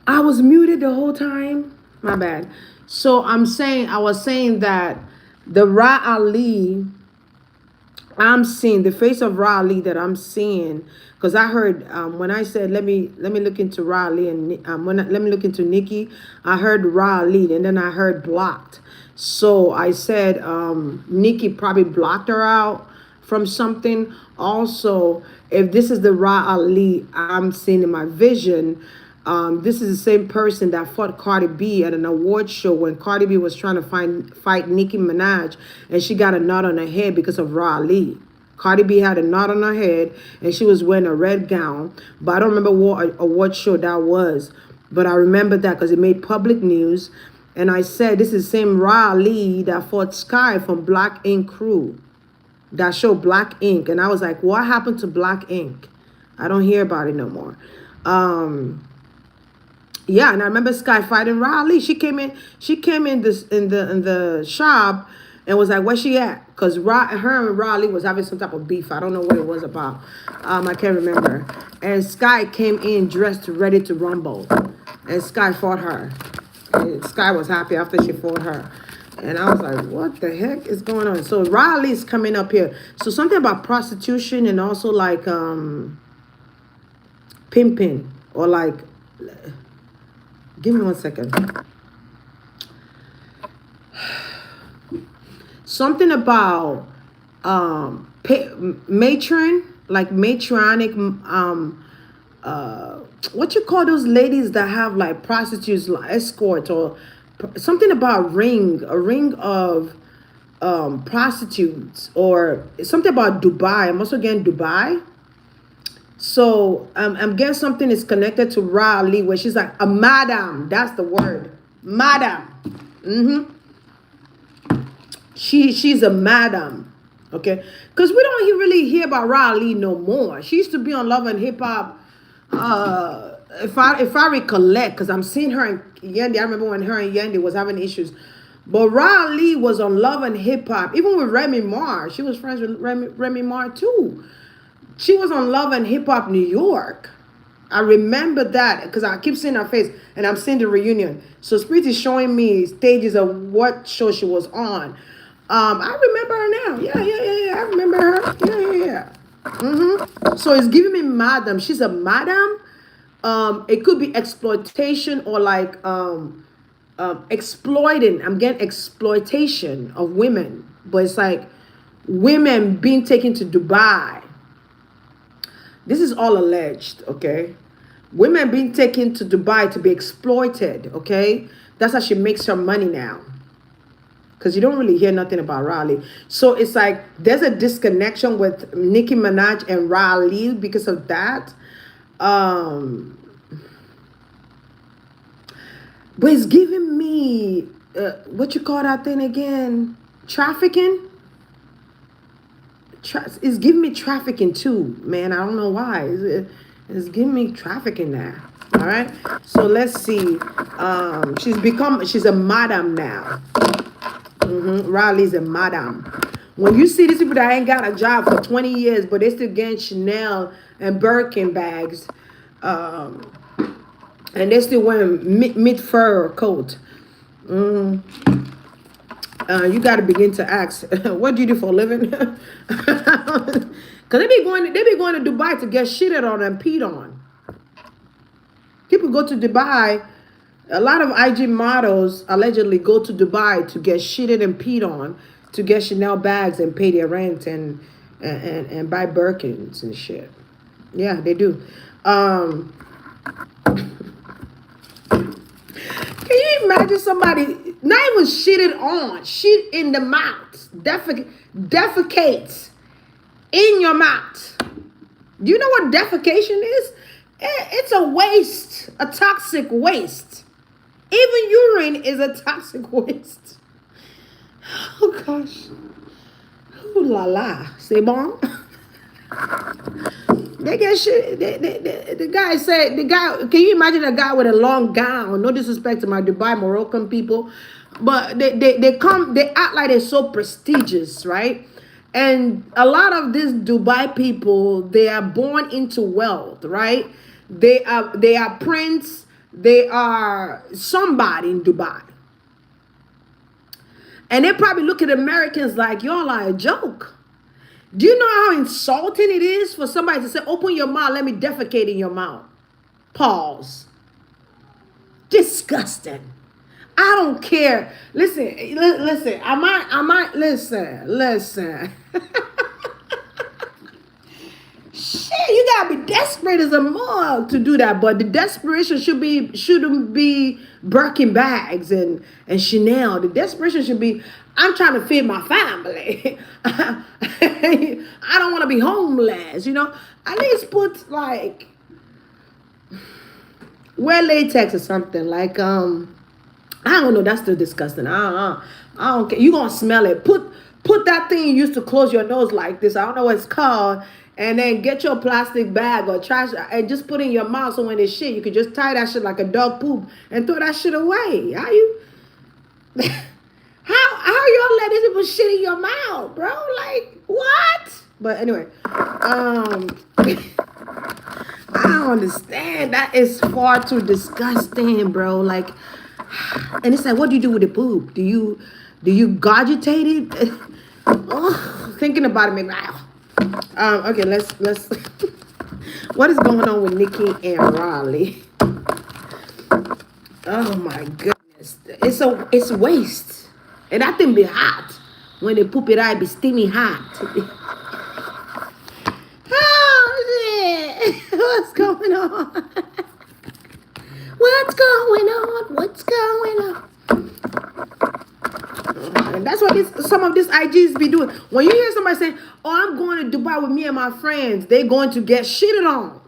I was muted the whole time. My bad. So I was saying that the Ra Ali I'm seeing the face of Raleigh that I'm seeing because I heard when I said let me look into Raleigh and let me look into Nikki, I heard Raleigh and then I heard blocked. So I said Nikki probably blocked her out from something. Also, if this is the Raleigh I'm seeing in my vision, this is the same person that fought Cardi B at an award show when Cardi B was trying to fight Nicki Minaj, and she got a knot on her head because of Raleigh. Cardi B had a knot on her head, and she was wearing a red gown. But I don't remember what award show that was. But I remember that because it made public news. And I said, this is the same Raleigh that fought Sky from Black Ink Crew. That show Black Ink. And I was like, what happened to Black Ink? I don't hear about it no more. Yeah, and I remember Sky fighting Riley. She came in the shop and was like, "Where's she at?" Because her and Riley was having some type of beef. I don't know what it was about. I can't remember. And Sky came in dressed ready to rumble, and Sky fought her. And Sky was happy after she fought her. And I was like, what the heck is going on? So Riley's coming up here. So something about prostitution and also like pimping or like, give me 1 second. Something about matron, like matronic, what you call those ladies that have like prostitutes, like escorts, or something about a ring of prostitutes, or something about Dubai. I'm also getting Dubai. So I'm getting something is connected to Raleigh where she's like a madam. That's the word, madam. She's a madam, okay? Because we don't really hear about Raleigh no more. She used to be on Love and Hip Hop. If I recollect, because I'm seeing her and Yendi. I remember when her and Yendi was having issues. But Raleigh was on Love and Hip Hop, even with Remy Ma. She was friends with Remy Ma too. She was on Love and Hip Hop New York. I remember that because I keep seeing her face and I'm seeing the reunion. So Spirit is showing me stages of what show she was on. I remember her now. Yeah. I remember her. Yeah. So it's giving me madam. She's a madam. It could be exploitation or like exploiting. I'm getting exploitation of women, but it's like women being taken to Dubai. This is all alleged, okay? Women being taken to Dubai to be exploited, okay? That's how she makes her money now. Because you don't really hear nothing about Raleigh. So it's like there's a disconnection with Nicki Minaj and Raleigh because of that. But it's giving me, what you call that thing again? Trafficking? It's giving me trafficking too, man. I don't know why. It's giving me trafficking now. All right. So let's see. She's a madam now. Riley's a madam. When you see these people that ain't got a job for 20 years, but they still getting Chanel and Birkin bags, and they still wearing mid fur coat. You got to begin to ask, what do you do for a living? Because they be going to Dubai to get shitted on and peed on. People go to Dubai. A lot of IG models allegedly go to Dubai to get shitted and peed on, to get Chanel bags and pay their rent and buy Birkins and shit. Yeah, they do. Can you imagine somebody not even shitted on, shit in the mouth, defecates in your mouth? Do you know what defecation is? It's a waste, a toxic waste. Even urine is a toxic waste. Oh gosh. Ooh la la. C'est bon? They get shit. The guy said, can you imagine a guy with a long gown? No disrespect to my Dubai Moroccan people, but they act like they're so prestigious, right? And a lot of these Dubai people, they are born into wealth, right? They are prince, they are somebody in Dubai. And they probably look at Americans like, y'all are a joke. Do you know how insulting it is for somebody to say, open your mouth, let me defecate in your mouth? Pause. Disgusting. I don't care. Listen, listen. Listen. Shit, you gotta be desperate as a mug to do that. But the desperation shouldn't be Birkin bags and Chanel. The desperation should be, I'm trying to feed my family. I don't want to be homeless. At least put like wear latex or something like I don't know. That's still disgusting. I don't care. You gonna smell it. Put that thing you used to close your nose like this. I don't know what it's called. And then get your plastic bag or trash and just put it in your mouth. So when it's shit, you could just tie that shit like a dog poop and throw that shit away. How you? How y'all let these people shit in your mouth, bro? Like what? But anyway, I don't understand. That is far too disgusting, bro. Like. And it's like, what do you do with the poop? Do you gargitate it? Oh, thinking about it, maybe. Okay, let's. What is going on with Nikki and Raleigh? Oh my goodness, it's waste, and that thing be hot. When they poop it out, it be steamy hot. Oh shit! What's going on? What's going on? What's going on? And that's what some of these IGs be doing. When you hear somebody saying, oh, I'm going to Dubai with me and my friends, they're going to get shitted on.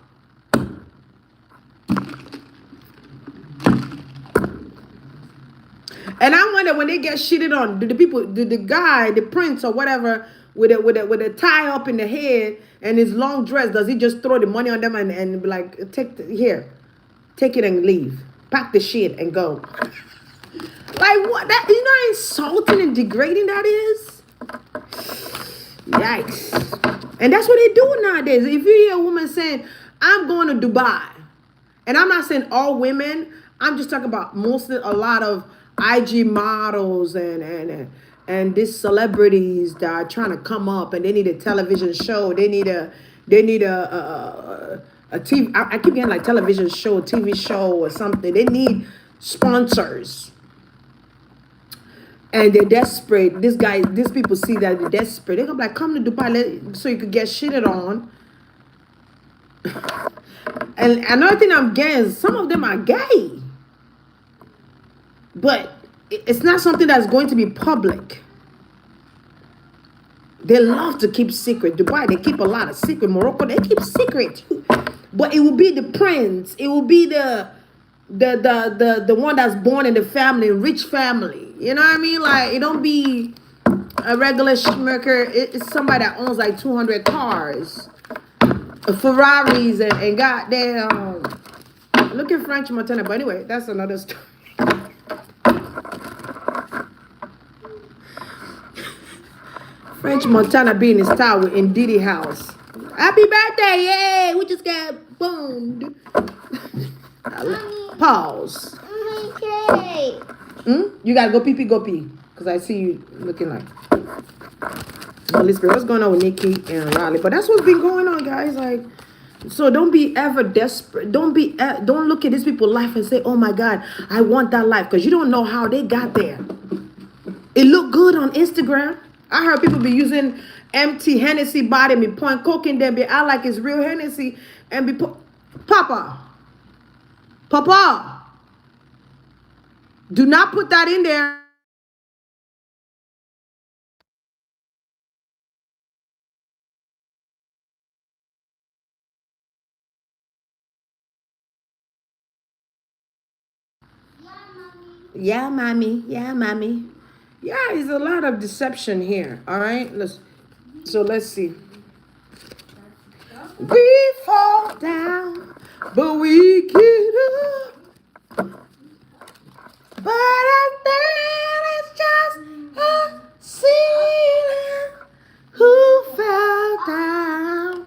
And I wonder when they get shitted on, do the people, the guy, the prince or whatever, with a tie up in the head and his long dress, does he just throw the money on them and be like, take it and leave. Pack the shit and go. Like what? That how insulting and degrading that is? Yikes. And that's what they do nowadays. If you hear a woman saying, I'm going to Dubai, and I'm not saying all women, I'm just talking about mostly a lot of IG models and these celebrities that are trying to come up and they need a television show. They need a TV. I keep getting like television show, TV show or something. They need sponsors. And they're desperate. These people see that they're desperate. They're gonna be like, come to Dubai so you could get shitted on. And another thing I'm getting is some of them are gay. But it's not something that's going to be public. They love to keep secret. Dubai, they keep a lot of secret. Morocco, they keep secret too. But it will be the prince. It will be the one that's born in the family, rich family. You know what I mean? Like, it don't be a regular schmirker. It's somebody that owns like 200 cars, Ferraris, and goddamn. Look at French Montana. But anyway, that's another story. French Montana being in style in Diddy house. Happy birthday, yay! We just got boomed. Pause. Okay. You gotta go pee, go pee. Because I see you looking like. Holy Spirit, what's going on with Nikki and Riley? But that's what's been going on, guys. Like, so don't be ever desperate. Don't look at these people's life and say, oh my God, I want that life. Because you don't know how they got there. It looked good on Instagram. I heard people be using empty Hennessy bottle, be pouring coke in there, be act like it's real Hennessy, and be Papa, do not put that in there. Yeah, mommy. Yeah, mommy. Yeah, there's a lot of deception here. All right, let's see. We fall down, but we get up. But I think it's just a sinner who fell down.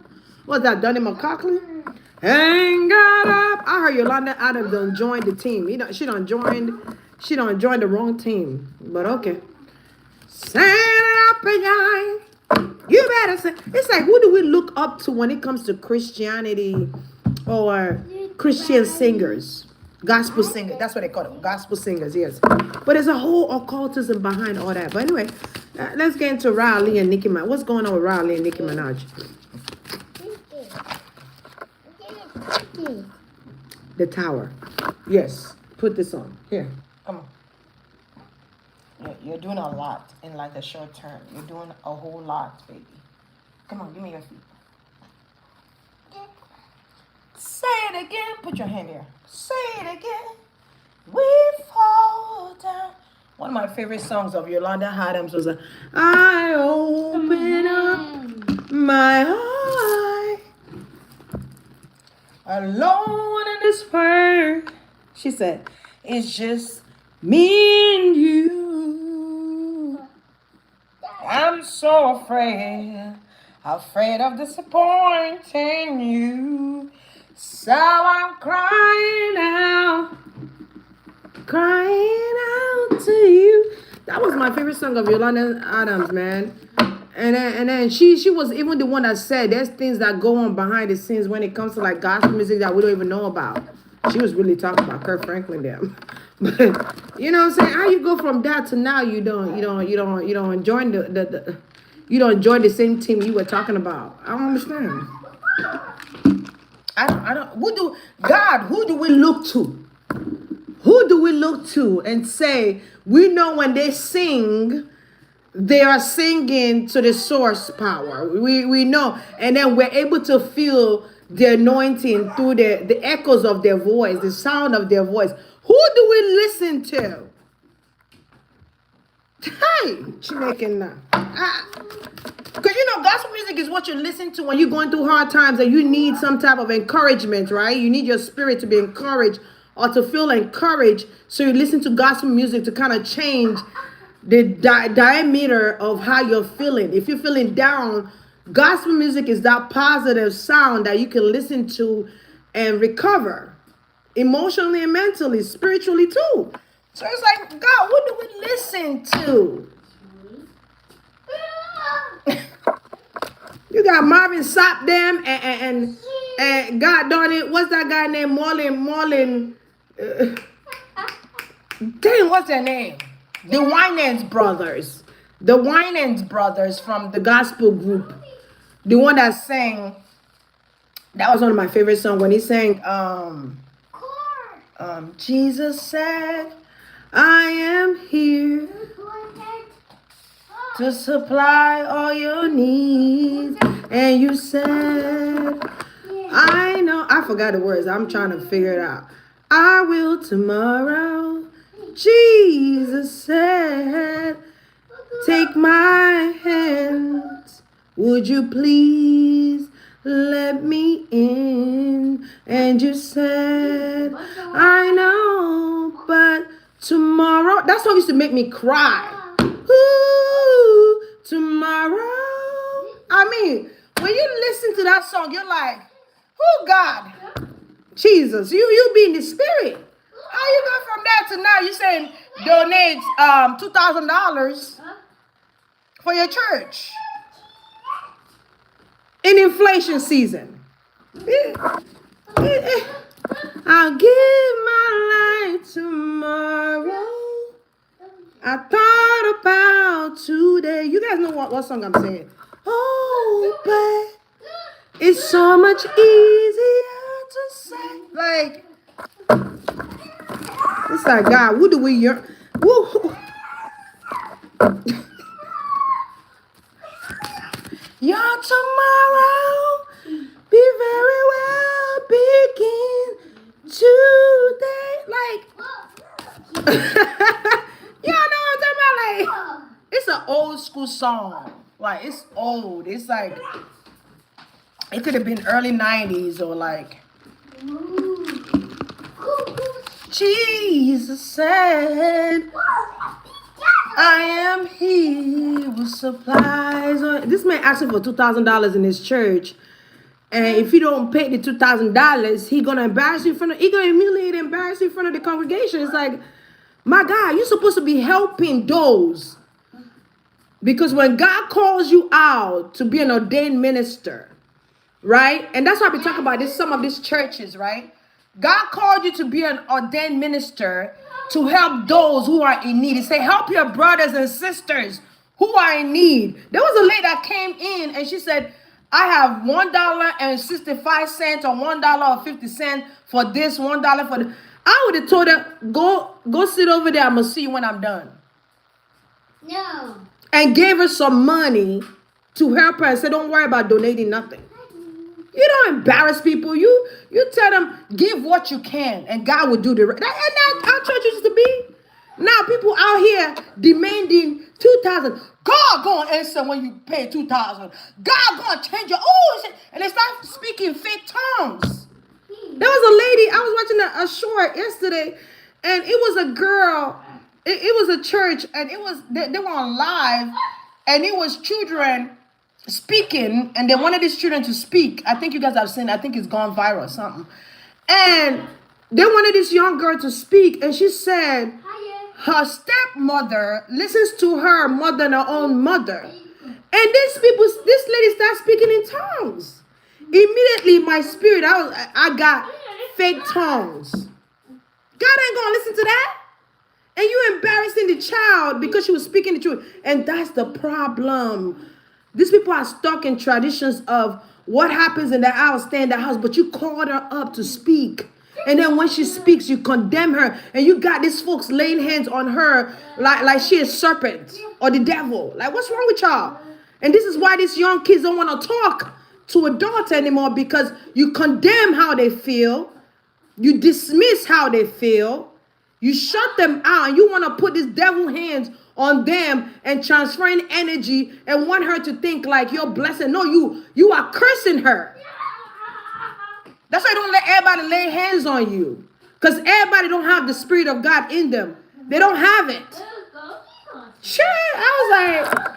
What's that, Donnie McCauley? Hang God up. I heard Yolanda Adams done joined the team. She done joined the wrong team. But okay. Stand up again. You better say. It's like, who do we look up to when it comes to Christianity or Christian singers? Gospel singers. That's what they call them. Gospel singers, yes. But there's a whole occultism behind all that. But anyway, let's get into Riley and Nicki Minaj. What's going on with Riley and Nicki Minaj? The Tower. Yes. Put this on. Here. Come on. You're doing a lot in like a short term. You're doing a whole lot, baby. Come on, give me your feet. Say it again. Put your hand here. Say it again. We fall down. One of my favorite songs of Yolanda Adams was I open up my heart alone in this world. She said, it's just me and you. I'm so afraid of disappointing you. So I'm crying out to you. That was my favorite song of Yolanda Adams, man. And then she was even the one that said there's things that go on behind the scenes when it comes to like gospel music that we don't even know about. She was really talking about Kirk Franklin there. But you know what I'm saying? How you go from that to now you don't join you don't join the same team you were talking about. I don't understand. I don't who do we look to? Who do we look to and say we know when they sing they are singing to the source power. We know, and then we're able to feel the anointing through the echoes of their voice, the sound of their voice. Who do we listen to? Hey, Chineke now. Because gospel music is what you listen to when you're going through hard times and you need some type of encouragement, right? You need your spirit to be encouraged or to feel encouraged. So you listen to gospel music to kind of change the diameter of how you're feeling. If you're feeling down, gospel music is that positive sound that you can listen to and recover emotionally and mentally, spiritually too. So it's like, God, what do we listen to? You got Marvin Sapp them and God darn it, what's that guy named Marlon? Dang, what's their name? The Winans brothers. The Winans brothers from the gospel group. The one that sang, that was one of my favorite songs when he sang, Jesus said, I am here to supply all your needs. And you said, I know, I forgot the words. I'm trying to figure it out. I will tomorrow. Jesus said, take my hands. Would you please let me in? And you said, I know, but tomorrow. That song used to make me cry. Ooh, tomorrow. I mean, when you listen to that song, you're like, oh God, Jesus, you be in the spirit. How you go from that to now? You saying donate $2,000 for your church in inflation season. I'll give my life tomorrow. I thought about today. You guys know what song I'm saying? Oh, but it's so much easier to say. Like, it's like, God, what do we yearn? Your tomorrow be very well begin today. Like, y'all know what I'm talking about? Like, it's an old school song. Like, it's old. It's like, it could have been early 90s or like, Jesus said, I am he who supplies. This man asked for $2,000 in his church. And if you don't pay the $2,000, he gonna embarrass you in front of, he gonna humiliate and embarrass you in front of the congregation. It's like, my God, you're supposed to be helping those. Because when God calls you out to be an ordained minister, right? And that's why we talk about this, some of these churches, right? God called you to be an ordained minister to help those who are in need. He said, help your brothers and sisters who are in need. There was a lady that came in and she said, I have $1.65 or $1.50 for this, $1 for the. I would have told her, go sit over there. I'm gonna see you when I'm done. No. And gave her some money to help her and said, don't worry about donating nothing. You don't embarrass people. You tell them, give what you can, and God will do the rest. And that's how church used to be. Now people out here demanding 2,000. God gonna answer when you pay 2,000. God gonna change your and they start speaking fake tongues. There was a lady, I was watching a short yesterday, and it was a girl. It was a church, and it was they were on live, and it was children speaking, and they wanted these children to speak. I think you guys have seen, I think it's gone viral or something. And they wanted this young girl to speak, and she said her stepmother listens to her more than her own mother. And this lady started speaking in tongues. Immediately my spirit, I got fake tongues. God ain't gonna listen to that. And you embarrassing the child because she was speaking the truth. And that's the problem. These people are stuck in traditions of what happens in the house, stay in the house, but you called her up to speak. And then when she speaks, you condemn her. And you got these folks laying hands on her like she is serpent or the devil. Like, what's wrong with y'all? And this is why these young kids don't want to talk to adults anymore, because you condemn how they feel. You dismiss how they feel. You shut them out. And you want to put these devil hands on them and transferring energy and want her to think like you're blessing. No, you are cursing her. That's why don't let everybody lay hands on you. Because everybody don't have the Spirit of God in them. They don't have it. Sure, I was like,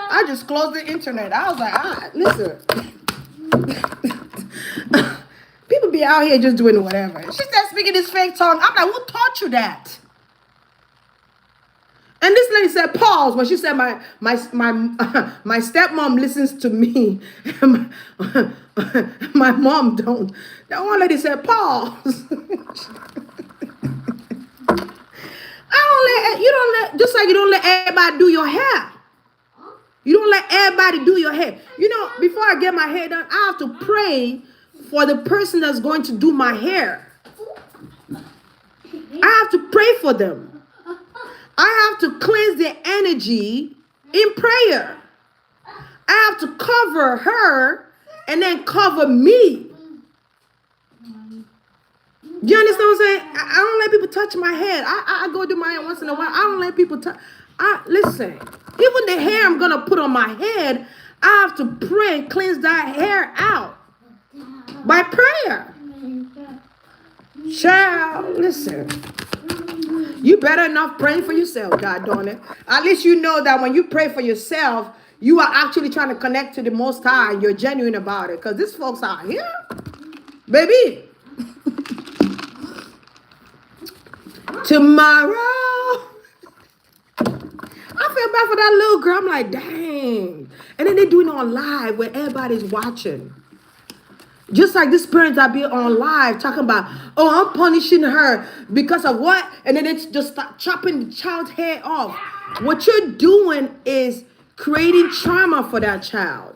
I just closed the internet. I was like, listen. People be out here just doing whatever. She started speaking this fake tongue. I'm like, who taught you that? And this lady said, pause, when she said, my stepmom listens to me. My mom don't. That one lady said, pause. Just like you don't let everybody do your hair. You don't let everybody do your hair. You know, before I get my hair done, I have to pray for the person that's going to do my hair. I have to pray for them. I have to cleanse their energy in prayer. I have to cover her and then cover me. Do you understand what I'm saying? I don't let people touch my head. I go do my hair once in a while. I don't let people touch. Listen, even the hair I'm going to put on my head, I have to pray and cleanse that hair out by prayer. Child, listen. You better enough praying for yourself, God darn it. At least you know that when you pray for yourself, you are actually trying to connect to the Most High and you're genuine about it. Because these folks out here, baby. Tomorrow. I feel bad for that little girl. I'm like, dang. And then they're doing it on live where everybody's watching. Just like these parents that be on live talking about, oh, I'm punishing her because of what? And then it's just start chopping the child's head off. What you're doing is creating trauma for that child.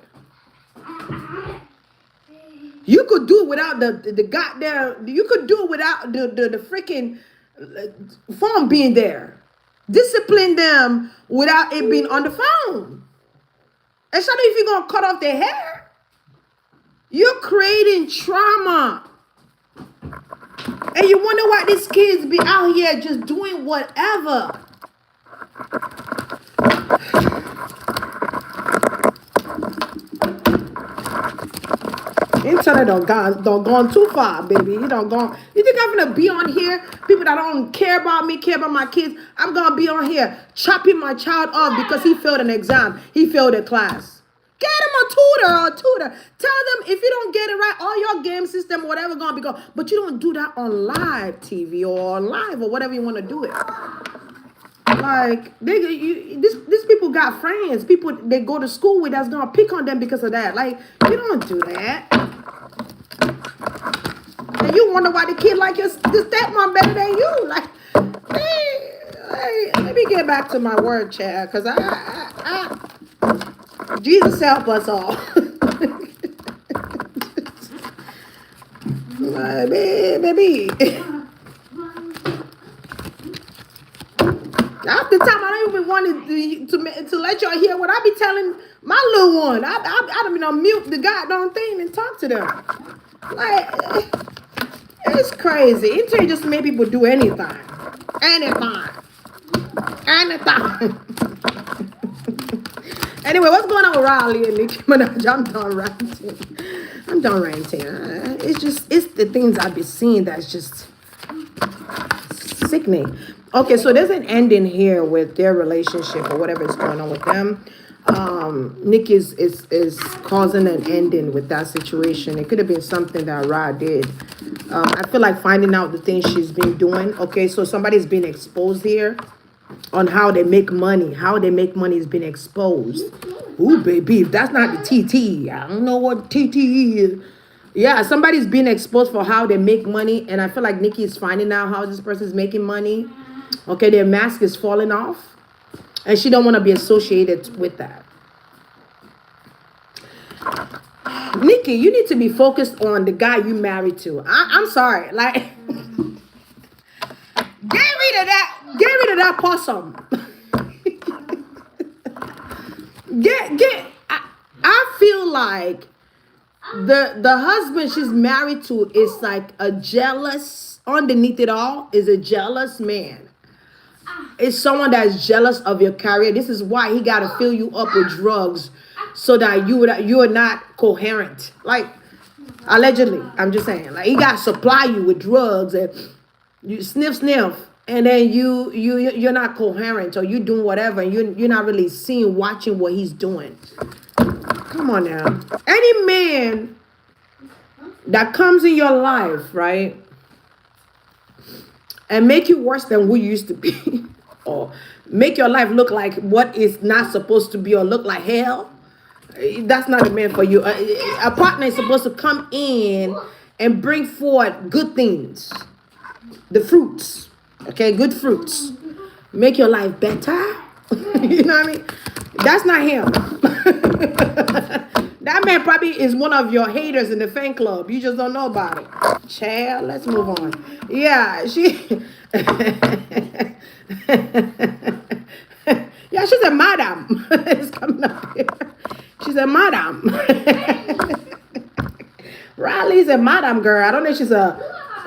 You could do it without the goddamn, you could do it without the freaking phone being there. Discipline them without it being on the phone. Especially if you're going to cut off their hair. You're creating trauma. And you wonder why these kids be out here just doing whatever. Internet don't gone too far, baby. You don't gone. You think I'm gonna be on here? People that don't care about me, care about my kids. I'm gonna be on here chopping my child off because he failed an exam. He failed a class. Get them a tutor or a tutor. Tell them if you don't get it right, all your game system, whatever, gonna be gone. But you don't do that on live TV or on live or whatever you want to do it. Like these people got friends, people they go to school with that's gonna pick on them because of that. Like you don't do that. And you wonder why the kid like your stepmom better than you. Like, hey, let me get back to my word, Chad, because Jesus help us all. Baby. Half the time I don't even want to let y'all hear what I be telling my little one. I don't even mute the goddamn thing and talk to them. Like, it's crazy. Internet just made people do anything. Anything. Anyway, what's going on with Riley and Nicki Minaj? I'm done ranting. It's the things I be seeing that's just sickening. Okay, so there's an ending here with their relationship or whatever is going on with them. Nick is causing an ending with that situation. It could have been something that Ra did. I feel like finding out the things she's been doing. Okay, so somebody's been exposed here on how they make money. How they make money has been exposed. Ooh, baby, if that's not the TT, I don't know what TT is. Yeah, somebody's being exposed for how they make money, and I feel like Nikki is finding out how this person's making money. Okay, their mask is falling off, and she don't want to be associated with that. Nikki, you need to be focused on the guy you married to. I'm sorry, like get rid of that possum. I feel like the husband she's married to is like a jealous, underneath it all is a jealous man. It's someone that's jealous of your career. This is why he got to fill you up with drugs so that you are not coherent. Like, allegedly, I'm just saying. Like, he got to supply you with drugs and you sniff, and then you're not coherent or you doing whatever. And you're not really watching what he's doing. Come on now. Any man that comes in your life, right, and make you worse than who you used to be, or make your life look like what is not supposed to be or look like hell, that's not a man for you. A partner is supposed to come in and bring forth good things, the fruits, okay, good fruits, make your life better. You know what I mean? That's not him. That man probably is one of your haters in the fan club. You just don't know about it. Child, let's move on. Yeah, yeah, she's a madam. It's coming up here. She's a madam. Riley's a madam girl. I don't know if she's a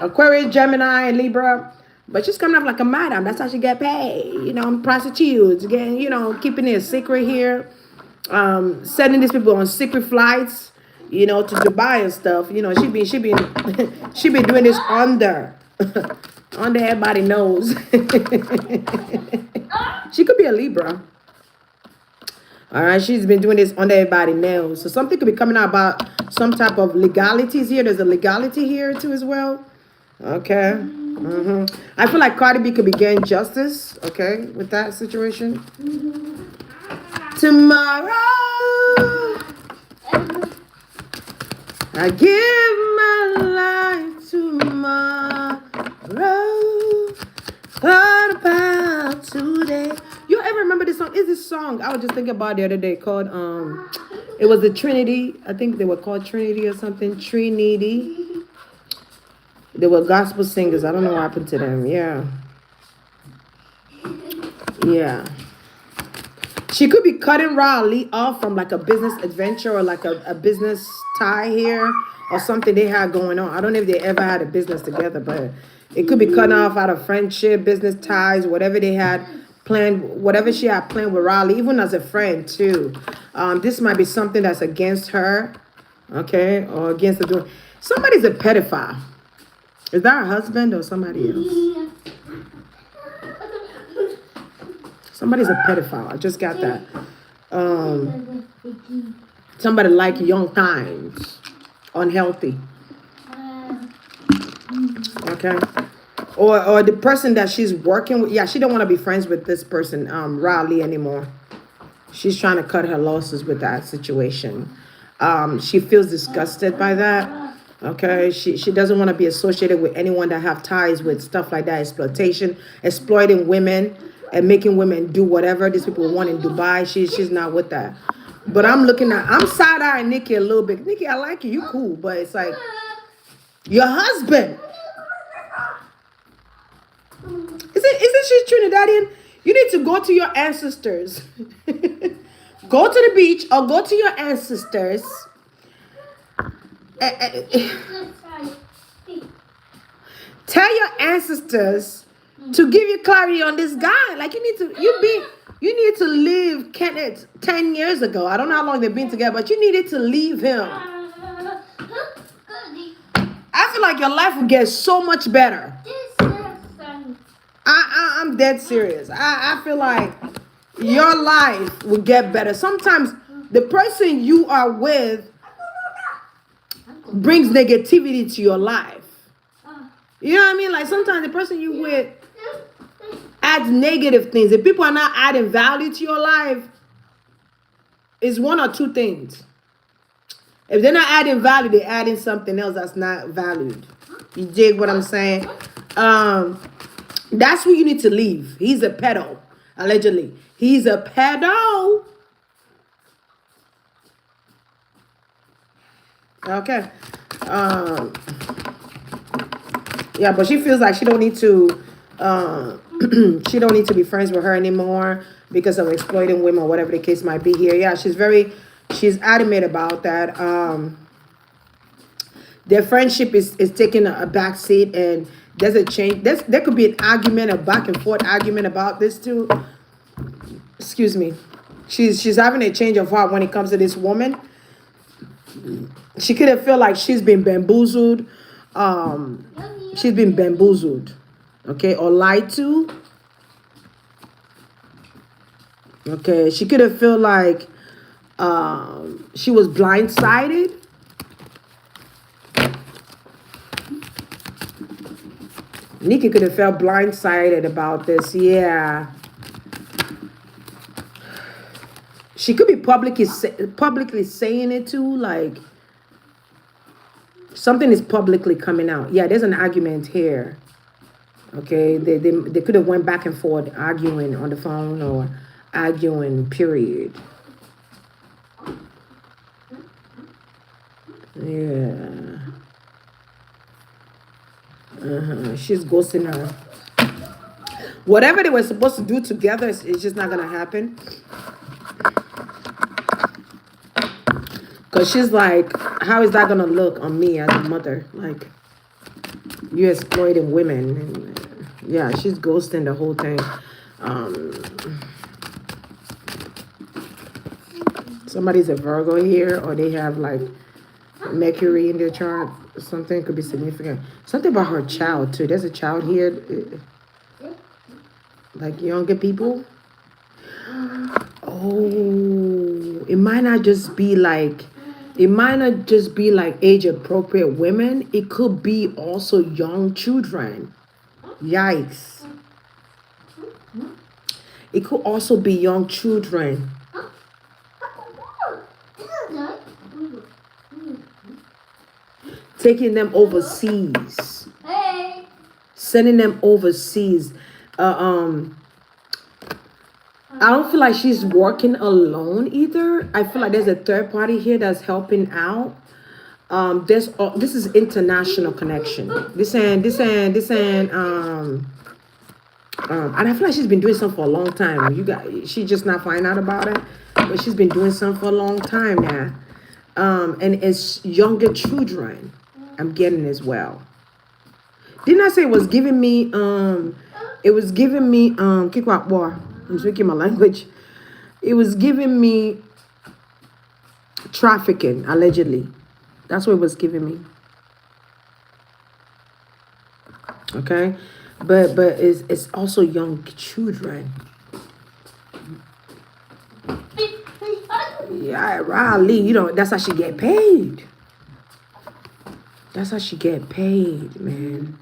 Aquarius, Gemini, Libra, but she's coming up like a madam. That's how she get paid. You know, prostitutes, again, you know, keeping it a secret here. Sending these people on secret flights, you know, to Dubai and stuff. You know, she been doing this under everybody knows. She could be a Libra. All right, she's been doing this under everybody knows. So something could be coming out about some type of legalities here. There's a legality here too as well. Okay. I feel like Cardi B could be getting justice. Okay, with that situation. Tomorrow, I give my life tomorrow. What about today? You ever remember this song? Is this song I was just thinking about the other day called it was the Trinity. I think they were called Trinity or something. Trinity. They were gospel singers. I don't know what happened to them. Yeah. She could be cutting Riley off from like a business adventure or like a business tie here or something they had going on. I don't know if they ever had a business together, but it could be cutting off out of friendship, business ties, whatever they had planned, whatever she had planned with Riley, even as a friend too. This might be something that's against her, okay, or against the doing. Somebody's a pedophile. Is that her husband or somebody else? Somebody's a pedophile. I just got that. Somebody like young times, unhealthy. Okay. Or the person that she's working with, yeah, she don't want to be friends with this person, Riley, anymore. She's trying to cut her losses with that situation. She feels disgusted by that. Okay, she doesn't want to be associated with anyone that have ties with stuff like that, exploitation, exploiting women, and making women do whatever these people want in Dubai. She's not with that. But I'm side eyeing Nikki a little bit. Nikki, I like you. You cool, but it's like your husband. Isn't she Trinidadian? You need to go to your ancestors. Go to the beach or go to your ancestors. Tell your ancestors to give you clarity on this guy. Like you need to leave Kenneth 10 years ago. I don't know how long they've been together, but you needed to leave him. I feel like your life will get so much better. I'm dead serious. I feel like your life will get better. Sometimes the person you are with brings negativity to your life. You know what I mean? Like sometimes the person you with adds negative things. If people are not adding value to your life, it's one or two things. If they're not adding value, they're adding something else that's not valued. You dig what I'm saying? That's who you need to leave. He's a pedo, allegedly. He's a pedo. Okay. Yeah, but she feels like she don't need to she don't need to be friends with her anymore because of exploiting women, whatever the case might be here. Yeah, she's adamant about that. Their friendship is taking a back seat, and there's a change. There could be an argument, a back and forth argument about this too. Excuse me. She's having a change of heart when it comes to this woman. She could have felt like she's been bamboozled. She's been bamboozled, okay, or lied to. Okay, she could have felt like she was blindsided. Nikki could have felt blindsided about this. Yeah. She could be publicly saying it too, like something is publicly coming out. Yeah, there's an argument here. Okay, they could have went back and forth arguing on the phone or arguing, period. Yeah. She's ghosting her. Whatever they were supposed to do together, it's just not gonna happen. Because she's like, how is that gonna look on me as a mother? Like, you exploiting women. And, yeah, she's ghosting the whole thing. Somebody's a Virgo here, or they have like Mercury in their chart. Something could be significant. Something about her child too. There's a child here, like younger people. Oh, it might not just be like age appropriate women. It could be also young children. Yikes. It could also be young children. Taking them overseas. Sending them overseas. I don't feel like she's working alone either. I feel like there's a third party here that's helping out. This is international connection. And I feel like she's been doing something for a long time. She just not finding out about it, but she's been doing something for a long time now. And it's younger children I'm getting as well. Didn't I say it was giving me kick war. I'm speaking my language. It was giving me trafficking, allegedly. That's what it was giving me. Okay? But it's also young children. Yeah, Riley, you know, that's how she get paid. That's how she get paid, man.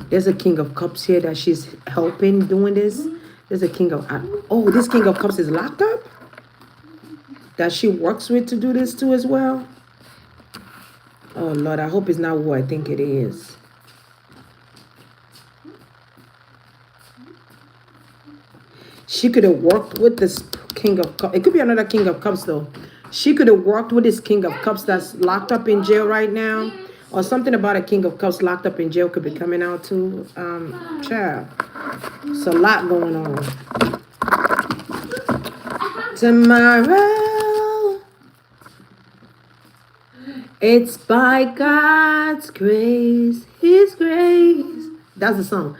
There's a King of Cups here that she's helping doing this. There's a King of oh, this King of Cups is locked up. That she works with to do this too as well. Oh Lord, I hope it's not who I think it is. She could have worked with this King of Cups. It could be another King of Cups though. She could have worked with this King of Cups that's locked up in jail right now. Or something about a King of Cups locked up in jail could be coming out too. Child. It's a lot going on. Tomorrow, it's by God's grace, His grace. That's the song.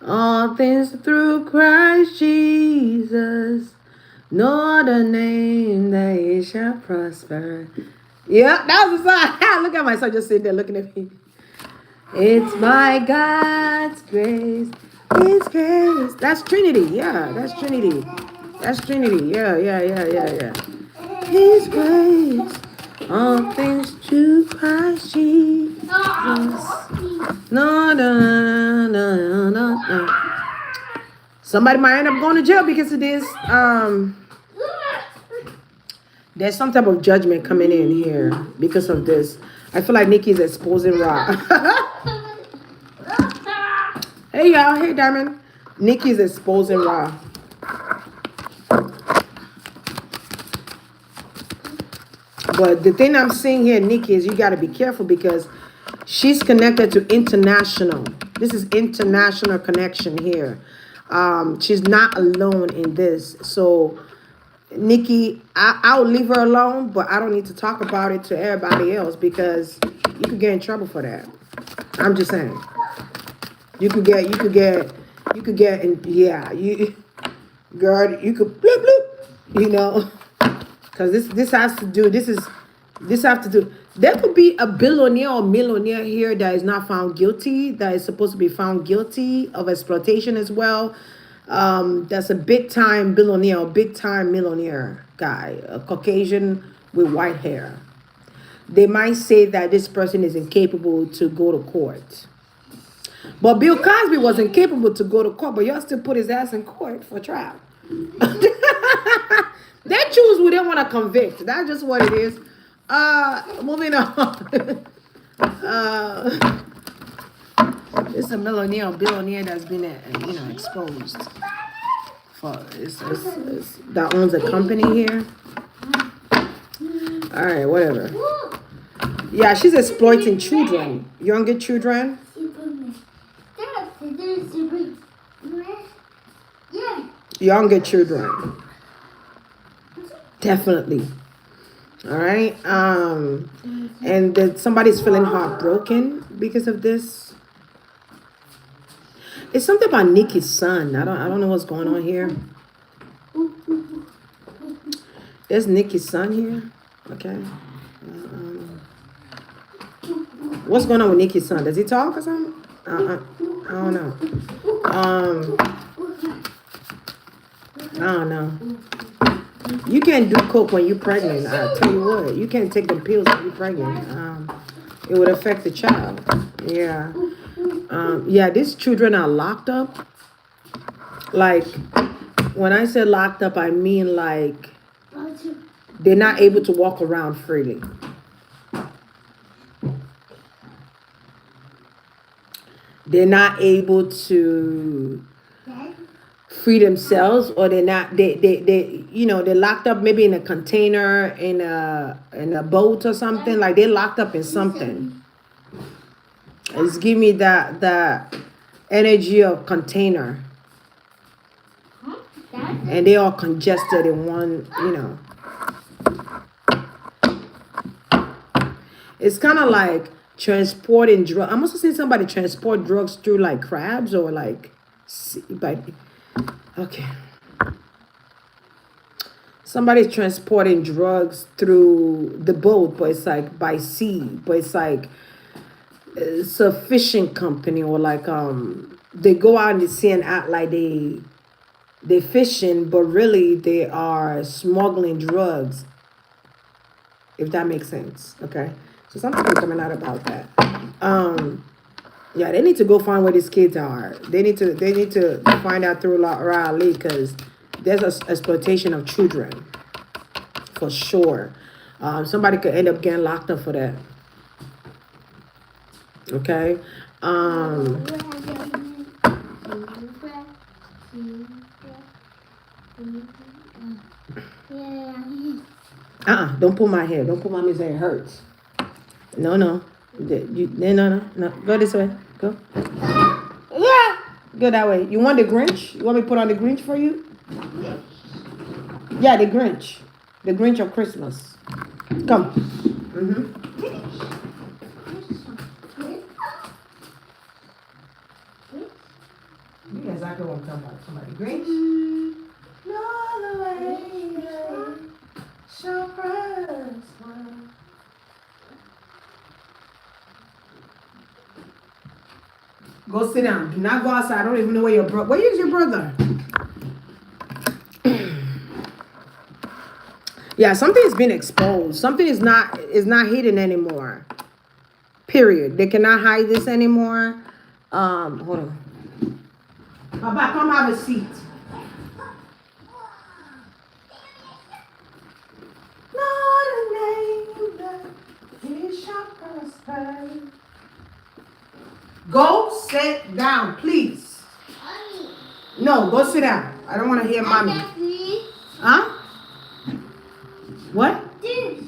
All things through Christ Jesus. No other name that He shall prosper. Yeah, that was the song. Look at my son just sitting there looking at me. It's by God's grace, His grace. That's Trinity. Yeah, that's Trinity. That's Trinity. Yeah. His grace. All things through Christ Jesus. No. Somebody might end up going to jail because of this. There's some type of judgment coming in here because of this. I feel like Nikki's exposing Ra. Hey y'all, hey Diamond. Nikki's exposing Ra. But the thing I'm seeing here, Nikki, is you got to be careful because she's connected to international. This is international connection here. She's not alone in this. So, Nikki, I'll leave her alone, but I don't need to talk about it to everybody else because you could get in trouble for that. I'm just saying. You could get, girl, you could bloop, bloop, you know. Because this has to do, there could be a billionaire or millionaire here that is not found guilty, that is supposed to be found guilty of exploitation as well. That's a big time billionaire or big time millionaire guy, a Caucasian with white hair. They might say that this person is incapable to go to court. But Bill Cosby was incapable to go to court, but y'all still put his ass in court for trial. They choose who they want to convict. That's just what it is. Moving on. It's a millionaire or billionaire that's been, exposed. That owns a company here. All right, whatever. Yeah, she's exploiting children, younger children. Younger children. Definitely. All right. And then somebody's feeling heartbroken because of this. It's something about Nikki's son. I don't know what's going on here. There's Nikki's son here. Okay. What's going on with Nikki's son? Does he talk or something? I don't know. I don't know. You can't do coke when you're pregnant. I tell you what, you can't take the pills when you're pregnant. It would affect the child. Yeah. Yeah, these children are locked up. Like, when I say locked up, I mean like they're not able to walk around freely. They're not able to free themselves, or they're locked up maybe in a container, in a boat or something. Like they're locked up in something. It's give me that energy of container. And they all congested in one, It's kind of like transporting drugs. I'm also seeing somebody transport drugs through like crabs or like, okay. Somebody's transporting drugs through the boat, but it's like by sea. But it's like it's a fishing company, or like they go out in the sea and act like they're fishing, but really they are smuggling drugs, if that makes sense. Okay. So something's coming out about that. Yeah, they need to go find where these kids are. They need to find out through Raleigh, because there's exploitation of children for sure. Somebody could end up getting locked up for that. Okay. Don't pull my hair. Don't pull mommy's hair. It hurts. No, no. No. Go this way. Go. Yeah. Go that way. You want the Grinch? You want me to put on the Grinch for you? Yeah, the Grinch. The Grinch of Christmas. Come. You know exactly what I'm talking about. Somebody Grinch. No the way. So Christmas. Go sit down. Do not go outside. I don't even know where your brother. Where is your brother? Yeah, something's been exposed. Something is not hidden anymore. Period. They cannot hide this anymore. Hold on. Papa, come have a seat. Not a name that he shall prosper. Go sit down, please. No, go sit down. I don't want to hear mommy. Huh? What? Juice.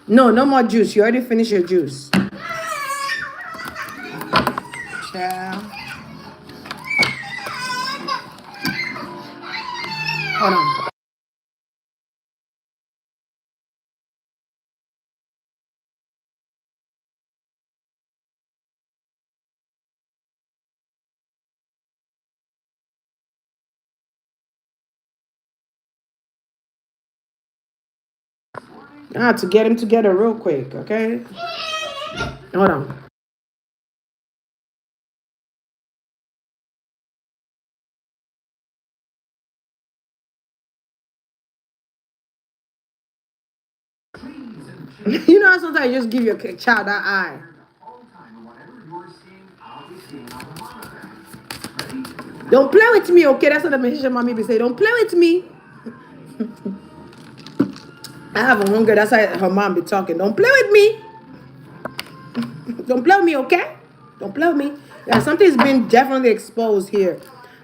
No, no more juice. You already finished your juice. Child. Hold on. I have to get him together real quick, okay? Hold on. You know, sometimes you just give your child that eye. Don't play with me, okay? That's what the magician mommy be saying. Don't play with me. I have a hunger. That's how her mom be talking. Don't play with me. Don't play with me, okay? Don't play with me. Yeah, something's been definitely exposed here.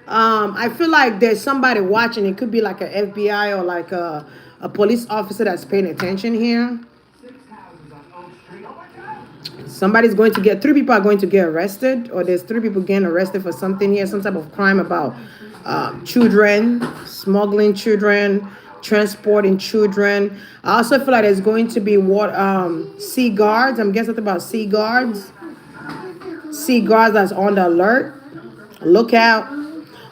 I feel like there's somebody watching. It could be like an FBI or like a police officer that's paying attention here. Somebody's going to get, 3 people are going to get arrested, or there's 3 people getting arrested for something here, some type of crime about children, smuggling children, transporting children. I also feel like there's going to be sea guards. I'm guessing something about sea guards. Sea guards that's on the alert. Look out.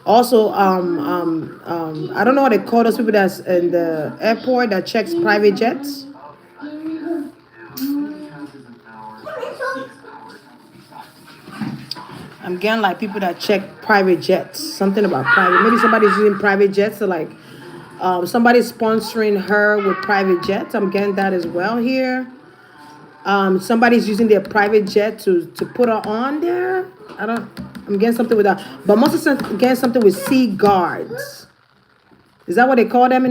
Also, I don't know what they call those people that's in the airport that checks private jets. I'm getting like people that check private jets. Something about private. Maybe somebody's using private jets to like, somebody's sponsoring her with private jets. I'm getting that as well here. Somebody's using their private jet to put her on there. I'm getting something with that. But most of them getting something with sea guards. Is that what they call them?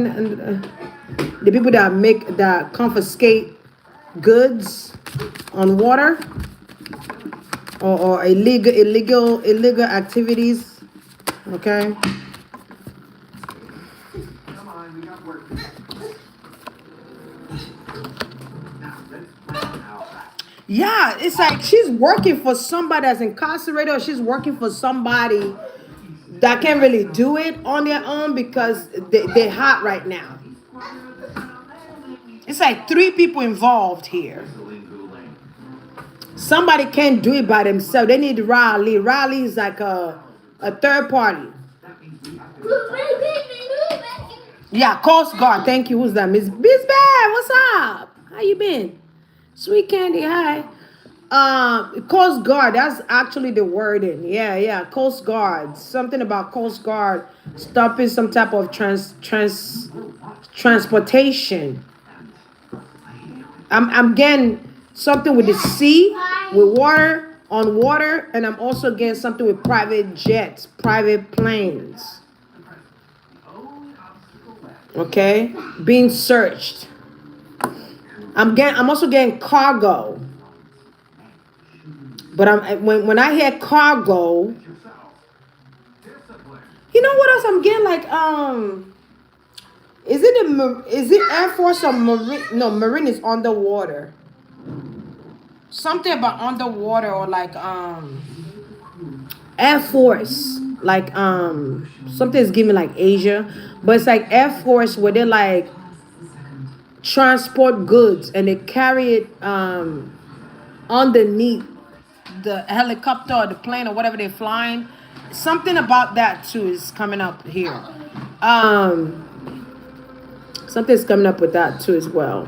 The people that confiscate goods on water, or illegal activities. Okay. Come on, we got work. Yeah, it's like she's working for somebody that's incarcerated, or she's working for somebody that can't really do it on their own because they're hot right now. It's like 3 people involved here. Somebody can't do it by themselves. They need Riley. Riley is like a third party. Yeah, Coast Guard. Thank you. Who's that? Miss Bad. What's up? How you been? Sweet Candy. Hi. Coast Guard. That's actually the wording. Yeah, yeah. Coast Guard. Something about Coast Guard stopping some type of transportation. I'm getting something with the sea, with water, on water, and I'm also getting something with private jets, private planes. Okay, being searched. I'm also getting cargo. But when I hear cargo, you know what else I'm getting? Like is it Air Force or Marine? No, Marine is underwater. Something about underwater or like Air Force, like something is giving like Asia, but it's like Air Force where they like transport goods and they carry it underneath the helicopter or the plane or whatever they're flying. Something about that too is coming up here. Um, Something's coming up with that too as well.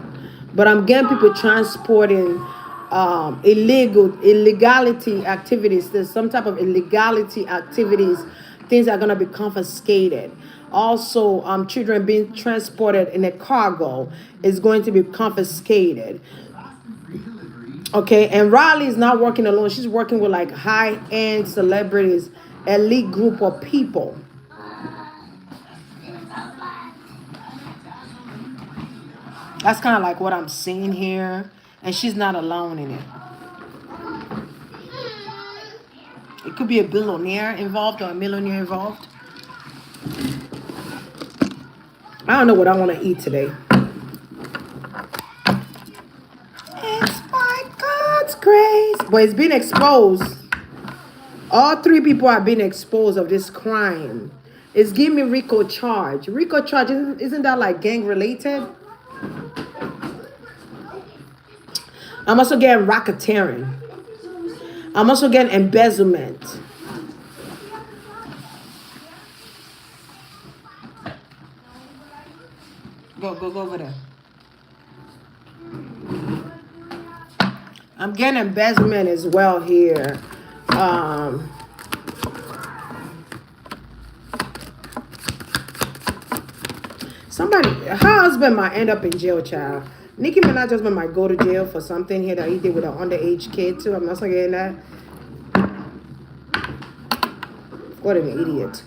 But I'm getting people transporting illegality activities. There's some type of illegality activities. Things are gonna be confiscated. Also, children being transported in a cargo is going to be confiscated. Okay, and Riley is not working alone. She's working with like high-end celebrities, elite group of people. That's kind of like what I'm seeing here. And she's not alone in it. It could be a billionaire involved or a millionaire involved. I don't know what I want to eat today. It's by God's grace. But it's been exposed. All three people have been exposed of this crime. It's giving me RICO charge. RICO charge, isn't that like gang related? I'm also getting racketeering. I'm also getting embezzlement. Go over there. I'm getting embezzlement as well here. Um, her husband might end up in jail, child. Nicki Minaj's husband might go to jail for something here that he did with an underage kid too. I'm not saying that. What an idiot.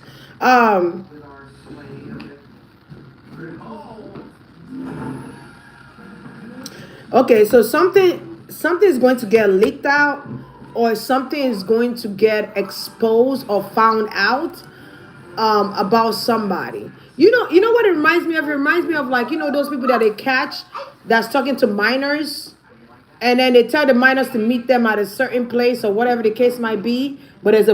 Okay, so something is going to get leaked out, or something is going to get exposed or found out about somebody. You know what it reminds me of? It reminds me of like, those people that they catch that's talking to minors, and then they tell the minors to meet them at a certain place or whatever the case might be. But there's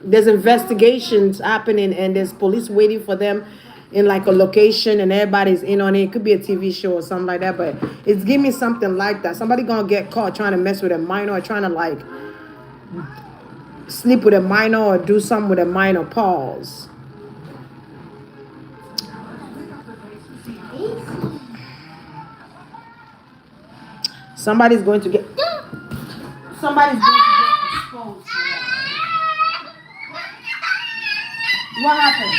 there's investigations happening and there's police waiting for them in like a location and everybody's in on it. It could be a TV show or something like that, but it's giving me something like that. Somebody gonna get caught trying to mess with a minor or trying to like sleep with a minor or do something with a minor. Pause. Somebody's going to get exposed. What happened?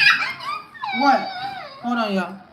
What? Hold on, y'all.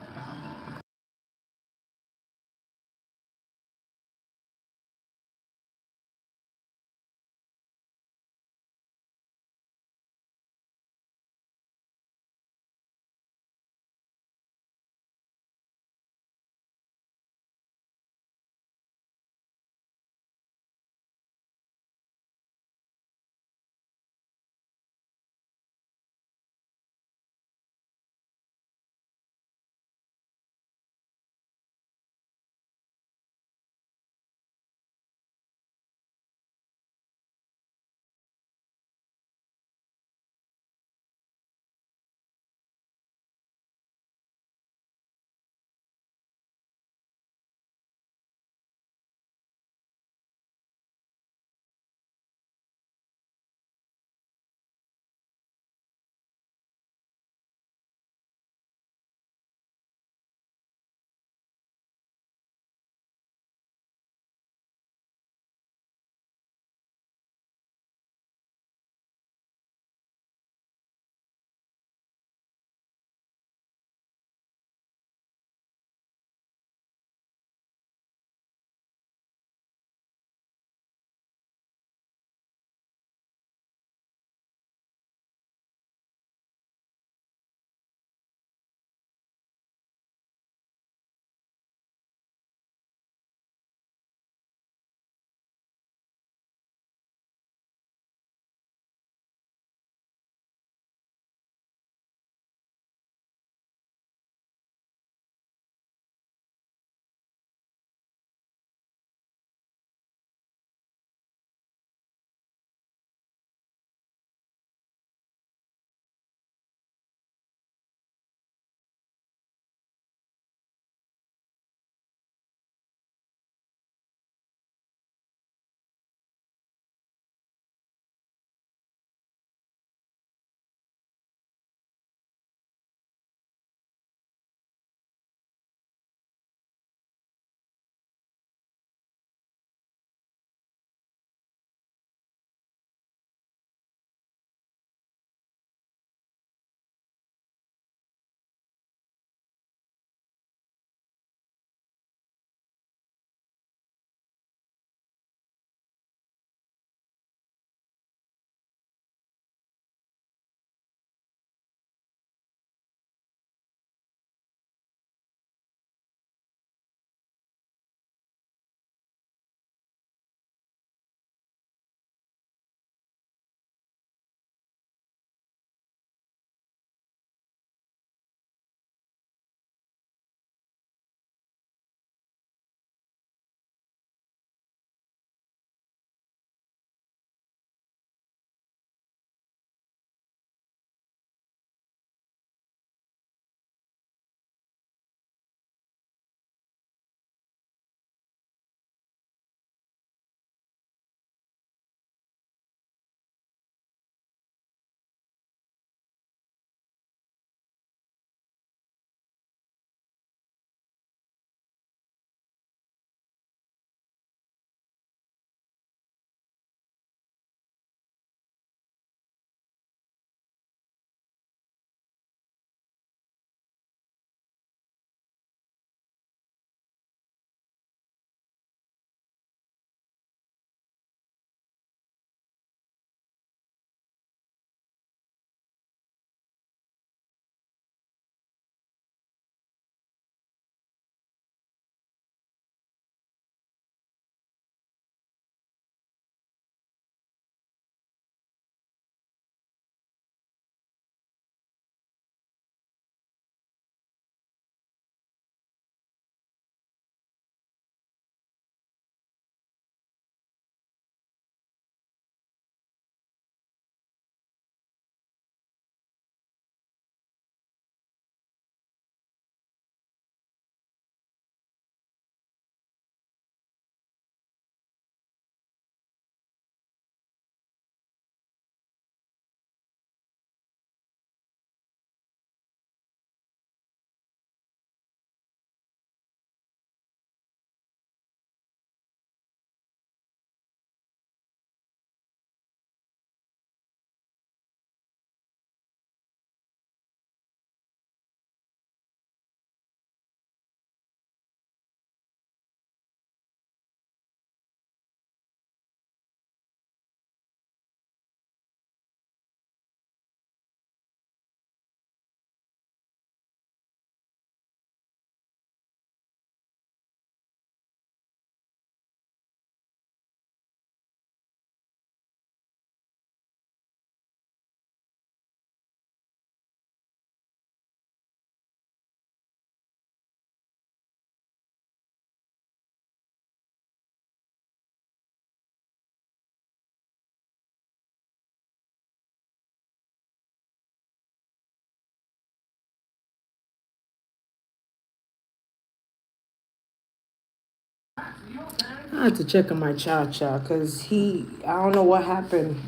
I had to check on my child, because I don't know what happened.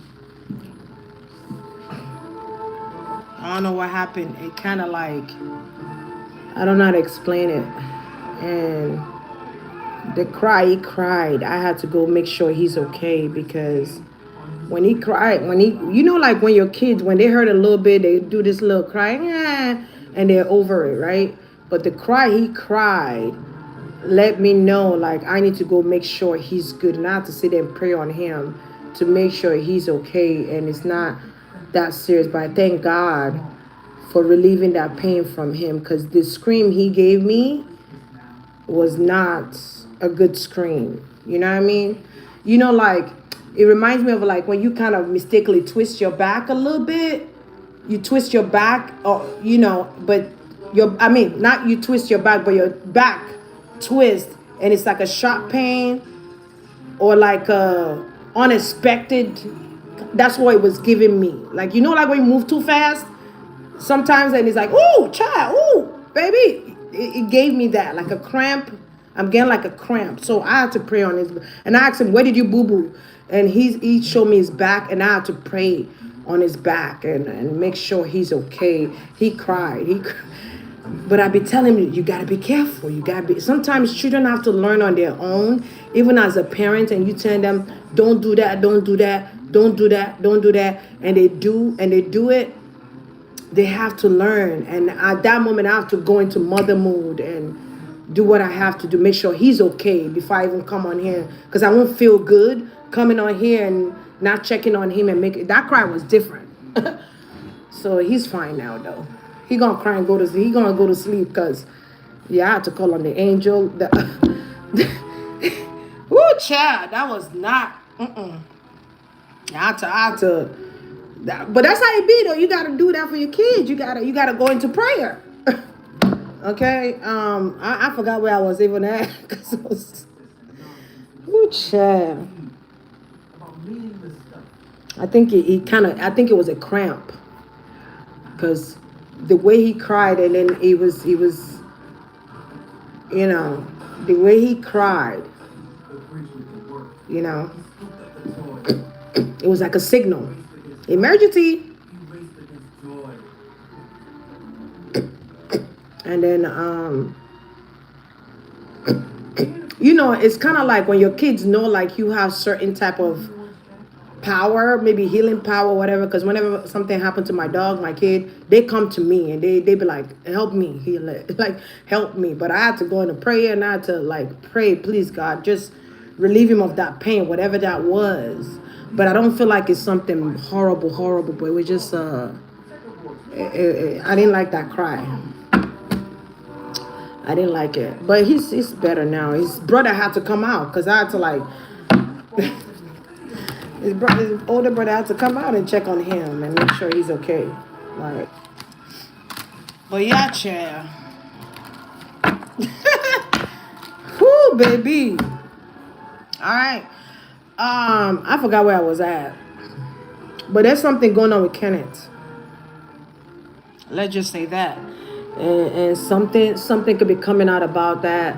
I don't know what happened. It kind of like, I don't know how to explain it. And he cried. I had to go make sure he's okay, because when he cried, like when your kids, when they hurt a little bit, they do this little cry, and they're over it, right? But the cry he cried let me know, like, I need to go make sure he's good, and I have to sit there and pray on him to make sure he's okay and it's not that serious. But I thank God for relieving that pain from him, because the scream he gave me was not a good scream. You know what I mean? Like, it reminds me of like when you kind of mistakenly twist your back a little bit. You twist your back, or but I mean, not you twist your back, but your back twist, and it's like a sharp pain, or like a unexpected. That's what it was giving me. Like, like when you move too fast sometimes, and it's like, ooh, child, ooh, baby. It gave me that, like a cramp. I'm getting like a cramp. So I had to pray on his, and I asked him, where did you boo-boo? And he showed me his back, and I had to pray on his back and make sure he's okay. He cried. But I be telling you, you gotta be careful. You gotta be. Sometimes children have to learn on their own, even as a parent, and you tell them, don't do that, don't do that, don't do that, don't do that, and they do it. They have to learn, and at that moment, I have to go into mother mood and do what I have to do, make sure he's okay before I even come on here, because I won't feel good coming on here and not checking on him and make that cry was different. So he's fine now, though. He gonna cry and go to sleep. He gonna go to sleep, because I had to call on the angel. Woo, child, that was not. I had to. But that's how it be, though. You gotta do that for your kids. You gotta go into prayer. Okay. I forgot where I was even at. Cause it was. Woo, child. I think I think it was a cramp, because the way he cried, and then he was, the way he cried, you know, it was like a signal, emergency. And then, it's kind of like when your kids know, like, you have certain type of power, maybe healing power, whatever. Because whenever something happened to my dog, my kid, they come to me and they be like, help me heal it, like, help me. But I had to go into prayer, and I had to like pray, please God, just relieve him of that pain, whatever that was. But I don't feel like it's something horrible, but it was just I didn't like that cry. I didn't like it. But he's better now. His brother had to come out, because I had to like his older brother had to come out and check on him and make sure he's okay. Like, but yeah, chair. Whoo, baby. All right. I forgot where I was at. But there's something going on with Kenneth. Let's just say that. And something could be coming out about that.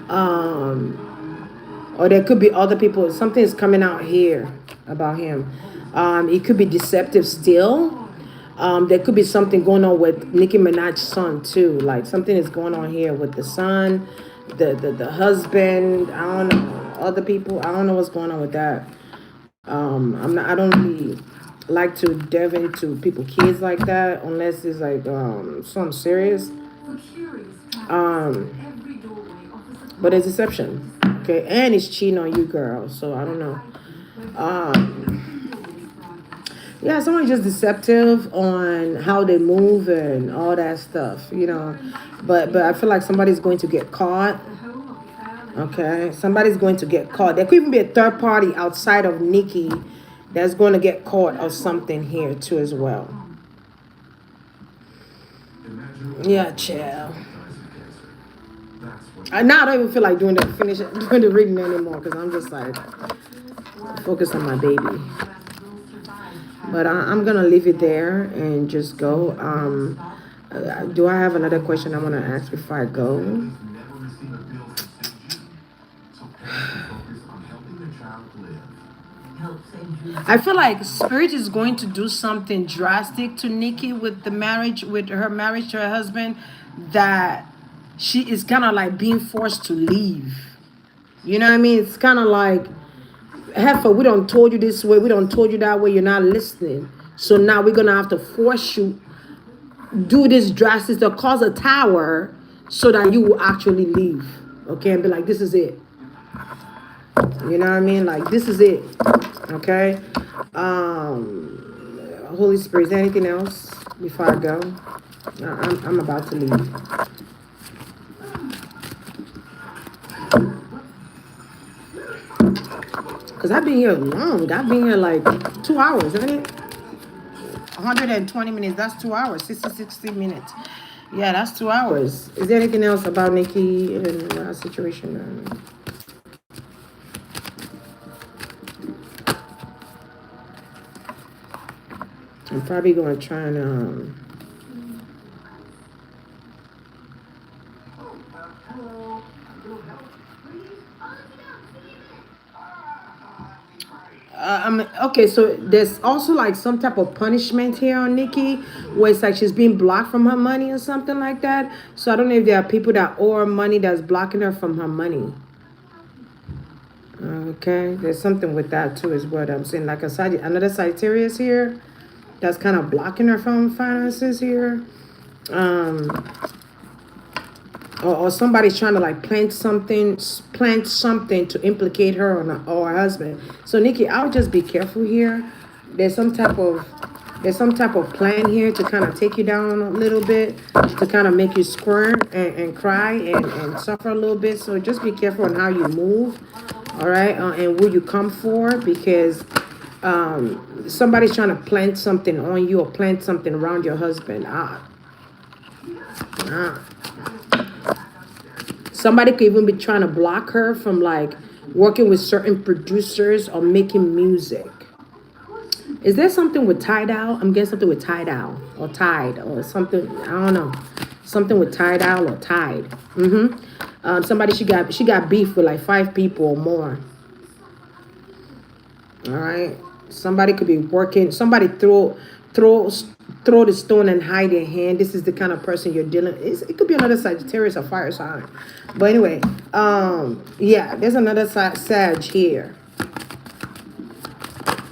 Or there could be other people. Something is coming out here about him. It could be deceptive still. There could be something going on with Nicki Minaj's son too. Like, something is going on here with the son, the husband. I don't know, other people. I don't know what's going on with that. I don't really like to delve into people's kids like that unless it's like something serious. But it's deception. Okay, and it's cheating on you, girl. So I don't know. Yeah, someone's just deceptive on how they move and all that stuff, But I feel like somebody's going to get caught. Okay, somebody's going to get caught. There could even be a third party outside of Nikki that's going to get caught or something here too as well. Yeah, chill. I now don't even feel like doing the reading anymore, because I'm just like focused on my baby. But I'm gonna leave it there and just go. Do I have another question I want to ask before I go? I feel like Spirit is going to do something drastic to Nikki with the marriage, with her marriage to her husband, that she is kind of like being forced to leave. You know what I mean? It's kind of like, Heifer, we don't told you this way, we don't told you that way, you're not listening. So now we're gonna have to force you, do this drastic to cause a tower so that you will actually leave. Okay, and be like, this is it. You know what I mean? Like, this is it. Okay. Holy Spirit, is there anything else before I go? I'm about to leave. Because I've been here long. I've been here like 2 hours, isn't it? 120 minutes. That's 2 hours. 60 minutes. Yeah, that's 2 hours. Is there anything else about Nikki and that situation? I'm probably going to try and okay, so there's also like some type of punishment here on Nikki, where it's like she's being blocked from her money or something like that. So I don't know if there are people that owe her money that's blocking her from her money. Okay, there's something with that too, is what I'm saying. Like another Sagittarius here that's kind of blocking her from finances here. Or somebody's trying to like plant something to implicate her or her husband. So Nikki, I would just be careful here. There's some type of plan here to kind of take you down a little bit, to kind of make you squirm and cry and suffer a little bit. So just be careful on how you move, all right, and who you come for, because somebody's trying to plant something on you or plant something around your husband. Somebody could even be trying to block her from like working with certain producers or making music. Is there something with Tidal? I'm getting something with Tidal or Tide or something. I don't know. Something with Tidal or Tide. Somebody, she got beef with like 5 people or more. All right. Somebody could be working. Somebody throw the stone and hide their hand. This is the kind of person you're dealing with. It could be another Sagittarius or fire sign. But anyway, yeah, there's another Sag here.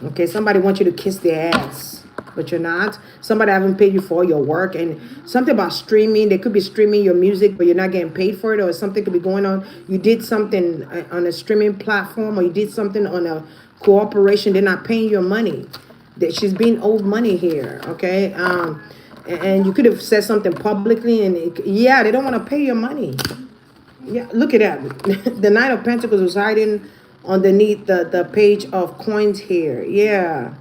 Okay, somebody wants you to kiss their ass, but you're not. Somebody haven't paid you for your work, and something about streaming. They could be streaming your music, but you're not getting paid for it, or something could be going on. You did something on a streaming platform, or you did something on a cooperation. They're not paying your money. That she's being owed money here, okay? And you could have said something publicly, and yeah, they don't want to pay your money. Yeah, look at that. The Knight of Pentacles was hiding underneath the page of coins here. Yeah,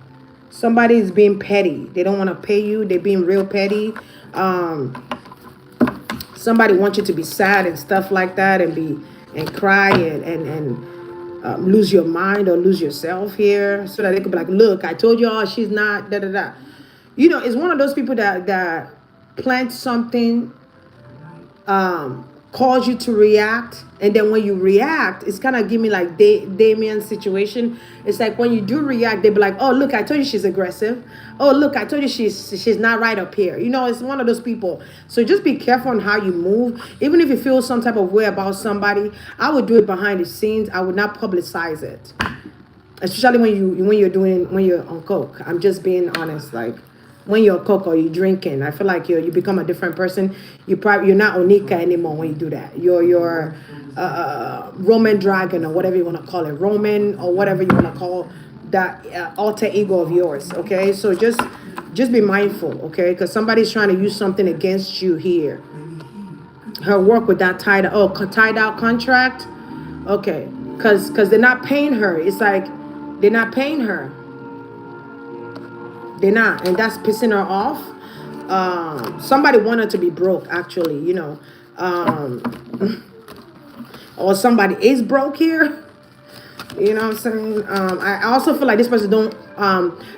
somebody's being petty. They don't want to pay you. They're being real petty. Somebody wants you to be sad and stuff like that, and cry and lose your mind or lose yourself here, so that they could be like, look, I told y'all she's not da da da. You know, it's one of those people that plant something, cause you to react, and then when you react, it's kind of give me like Damien's situation. It's like when you do react, they be like, oh look, I told you she's aggressive. Oh look, I told you she's not right up here. You know, it's one of those people. So just be careful on how you move. Even if you feel some type of way about somebody, I would do it behind the scenes. I would not publicize it, especially when you're on coke. I'm just being honest. Like, when you're coke or you're drinking, I feel like you become a different person. You're not Onika anymore when you do that. You're Roman dragon, or whatever you want to call it, Roman, or whatever you want to call that alter ego of yours. Okay, so just be mindful, okay, because somebody's trying to use something against you here. Her work with that tied out contract, okay, because they're not paying her. It's like they're not paying her. They're not, and that's pissing her off. Somebody want her to be broke, actually, you know, or somebody is broke here. You know what I'm saying? I also feel like this person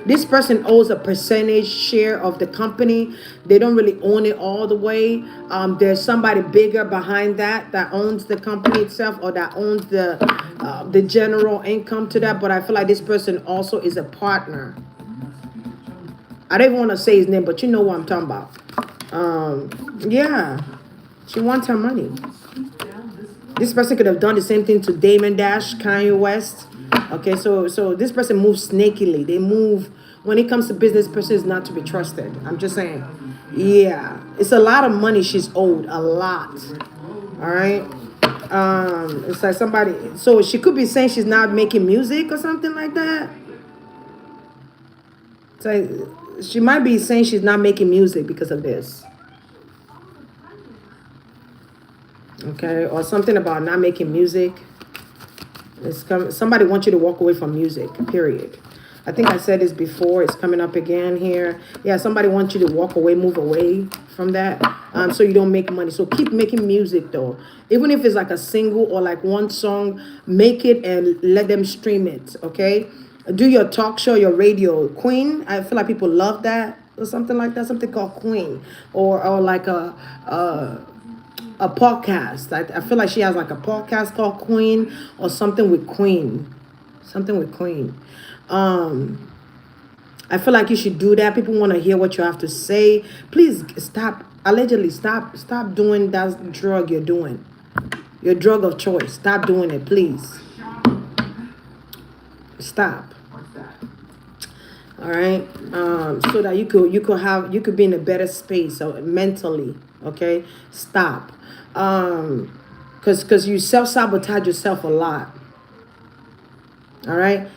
This person owes a percentage share of the company. They don't really own it all the way. There's somebody bigger behind that owns the company itself, or that owns the general income to that. But I feel like this person also is a partner. I don't even want to say his name, but you know what I'm talking about. Yeah, she wants her money. This person could have done the same thing to Damon Dash, Kanye West. Okay, so this person moves snakily. They move when it comes to business. Person is not to be trusted. I'm just saying. Yeah, it's a lot of money she's owed. A lot. All right. It's like somebody. So she could be saying she's not making music or something like that. It's like she might be saying she's not making music because of this. Okay, or something about not making music. Somebody wants you to walk away from music, period. I think I said this before. It's coming up again here. Yeah, somebody wants you to walk away, move away from that, so you don't make money. So keep making music, though. Even if it's like a single or like one song, make it and let them stream it, okay? Do your talk show, your radio. Queen, I feel like people love that, or something like that. Something called Queen. Or like a podcast. I feel like she has like a podcast called Queen, or something with Queen. Something with Queen. I feel like you should do that. People want to hear what you have to say. Please stop. Allegedly, stop doing that drug you're doing. Your drug of choice. Stop doing it, please. Stop. All right. So that you could be in a better space, mentally. Okay. Stop. Because you self-sabotage yourself a lot. All right.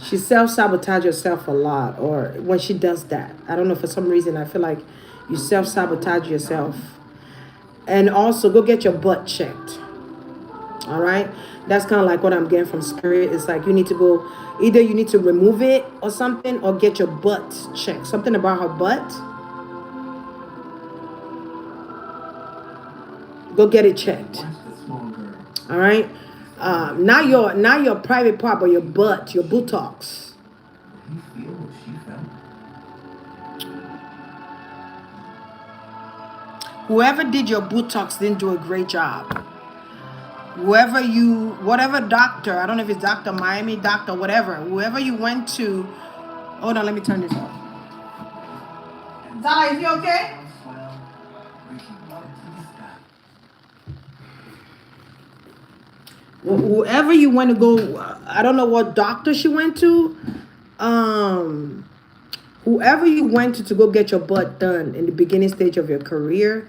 She self-sabotage yourself a lot, or when she does that, I don't know, for some reason I feel like you self-sabotage yourself. And also go get your butt checked. All right. That's kind of like what I'm getting from spirit. It's like you need to go, either you need to remove it or something, or get your butt checked. Something about her butt. Go get it checked. All right. Not your private part, but your butt, your buttocks. Whoever did your buttocks didn't do a great job. Whatever doctor, I don't know if it's Dr. Miami, doctor, whatever, whoever you went to. Hold on, let me turn this off. Zala, is you okay? Whoever you went to go, I don't know what doctor she went to. Whoever you went to go get your butt done in the beginning stage of your career,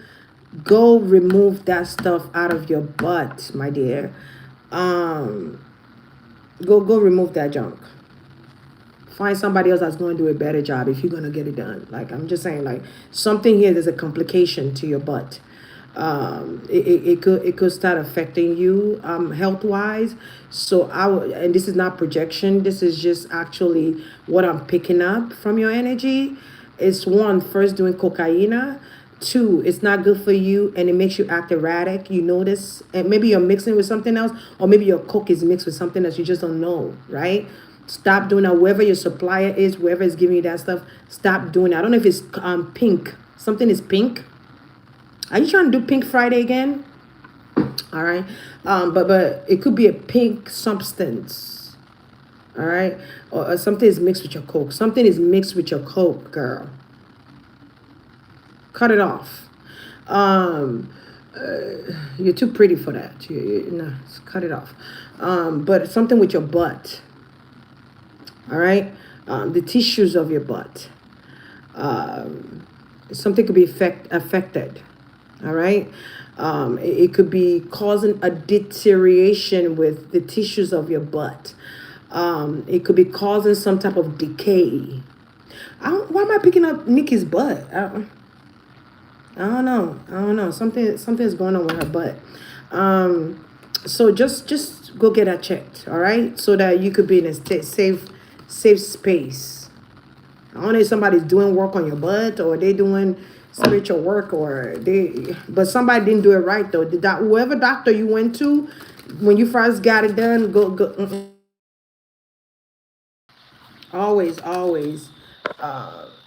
go remove that stuff out of your butt, my dear. Go remove that junk. Find somebody else that's going to do a better job if you're going to get it done. Like, I'm just saying, like, something here, there's a complication to your butt. It could start affecting you health wise. So and this is not projection, this is just actually what I'm picking up from your energy. It's one, first, doing cocaine. Two, it's not good for you and it makes you act erratic. You notice, and maybe you're mixing with something else, or maybe your coke is mixed with something else, you just don't know, right? Stop doing that. Whoever your supplier is, whoever is giving you that stuff, stop doing that. I don't know if it's pink, something is pink. Are you trying to do Pink Friday again? All right. But it could be a pink substance. All right. Or something is mixed with your Coke. Something is mixed with your Coke, girl. Cut it off. You're too pretty for that. No, cut it off. But something with your butt. All right. The tissues of your butt. Something could be affected. All right. It could be causing a deterioration with the tissues of your butt. It could be causing some type of decay. Why am I picking up Nikki's butt? I don't know. Something's going on with her butt. So just go get that checked. All right. So that you could be in a safe space. I don't know if somebody's doing work on your butt, or they doing spiritual work, but somebody didn't do it right though. Whoever doctor you went to when you first got it done, go Always.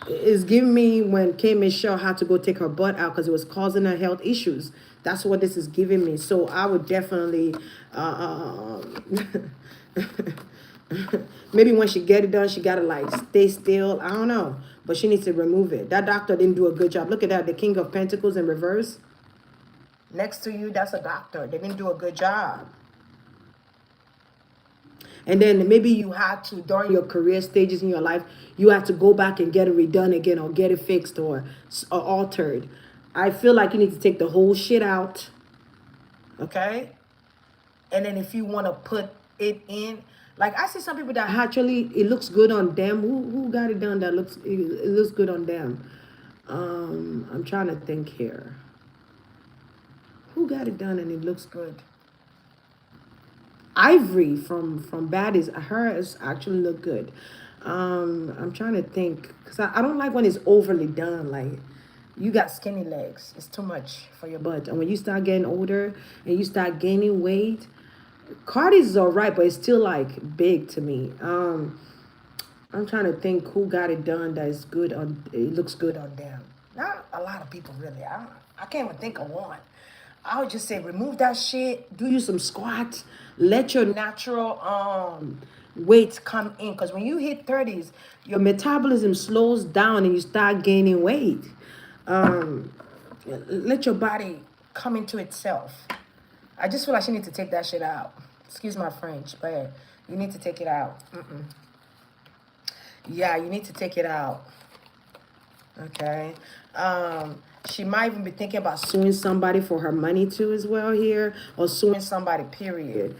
It's giving me when K Michelle had to go take her butt out because it was causing her health issues. That's what this is giving me. So I would definitely, maybe when she get it done, she gotta like stay still. I don't know, but she needs to remove it. That doctor didn't do a good job. Look at that, the King of Pentacles in reverse. Next to you, that's a doctor. They didn't do a good job. And then maybe you had to, during your career stages in your life, you had to go back and get it redone again or get it fixed or altered. I feel like you need to take the whole shit out, okay? And then if you want to put it in, like I see some people that actually, it looks good on them. Who got it done that it looks good on them? I'm trying to think here. Who got it done and it looks good? Ivory from Baddies, hers actually look good. I'm trying to think because I don't like when it's overly done. Like you got skinny legs, it's too much for your butt. And when you start getting older and you start gaining weight, Cardi's is alright, but it's still like big to me. I'm trying to think who got it done that is good on. It looks good on them. Not a lot of people really. I can't even think of one. I would just say remove that shit. Do you some squats. Let your natural weight come in. Because when you hit 30s, your metabolism slows down and you start gaining weight. Let your body come into itself. I just feel like she needs to take that shit out. Excuse my French, but you need to take it out. Yeah, you need to take it out. Okay. She might even be thinking about suing somebody for her money too as well here, or suing somebody, period.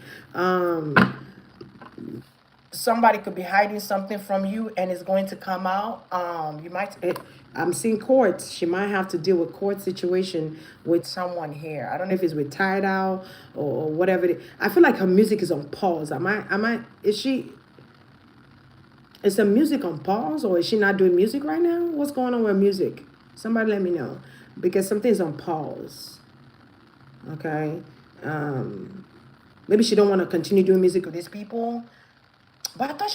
Somebody could be hiding something from you and it's going to come out. I'm seeing courts. She might have to deal with court situation with someone here. I don't know if it's with Tidal or whatever. I feel like her music is on pause. Is the music on pause or is she not doing music right now? What's going on with music? Somebody let me know. Because something's on pause. Okay. Maybe she don't want to continue doing music with these people. But I thought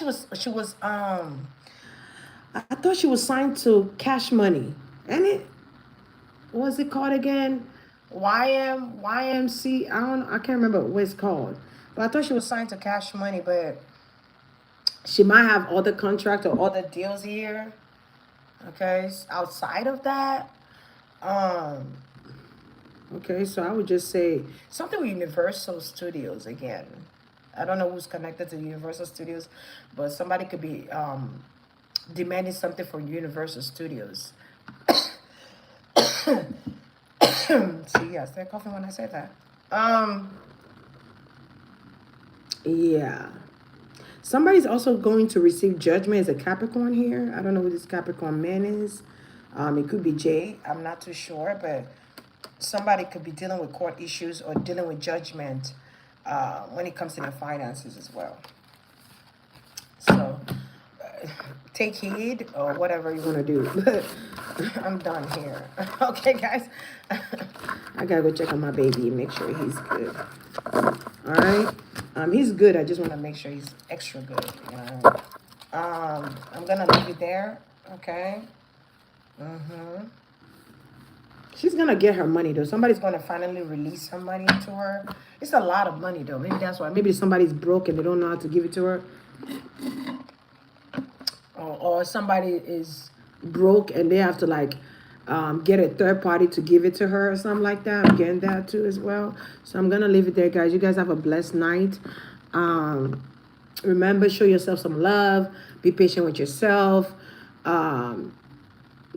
I thought she was signed to Cash Money. And what's it called again? YMC. I can't remember what it's called. But I thought she was signed to Cash Money, but she might have other contracts or other deals here. Okay, outside of that, okay, so I would just say something with Universal Studios again. I don't know who's connected to Universal Studios, but somebody could be demanding something from Universal Studios. See, I started coughing when I said that. Yeah. Somebody's also going to receive judgment as a Capricorn here. I don't know who this Capricorn man is. It could be Jay. I'm not too sure, but somebody could be dealing with court issues or dealing with judgment when it comes to their finances as well. So take heed or whatever you want to do. But I'm done here. Okay, guys. I gotta go check on my baby and make sure he's good. All right. He's good. I just want to make sure he's extra good. I'm gonna leave it there. Okay. She's gonna get her money though. Somebody's gonna finally release her money to her. It's a lot of money though. Maybe that's why. Maybe somebody's broke and they don't know how to give it to her. Or somebody is broke and they have to like get a third party to give it to her or something like that. I'm getting that too as well. So I'm gonna leave it there, guys. You guys have a blessed night. Remember, show yourself some love. Be patient with yourself.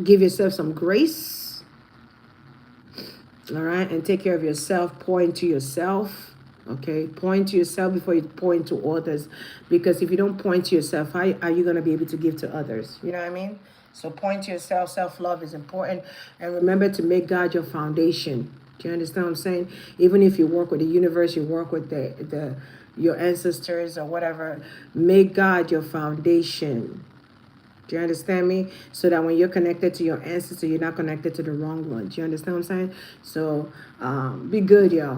Give yourself some grace. All right, and take care of yourself. Pour into yourself. Okay, pour into yourself before you pour into others. Because if you don't pour into yourself, how are you going to be able to give to others? You know what I mean? So pour into yourself. Self-love is important. And remember to make God your foundation. Do you understand what I'm saying? Even if you work with the universe, you work with your ancestors or whatever, make God your foundation. Do you understand me? So that when you're connected to your ancestor, you're not connected to the wrong one. Do you understand what I'm saying? So be good, y'all.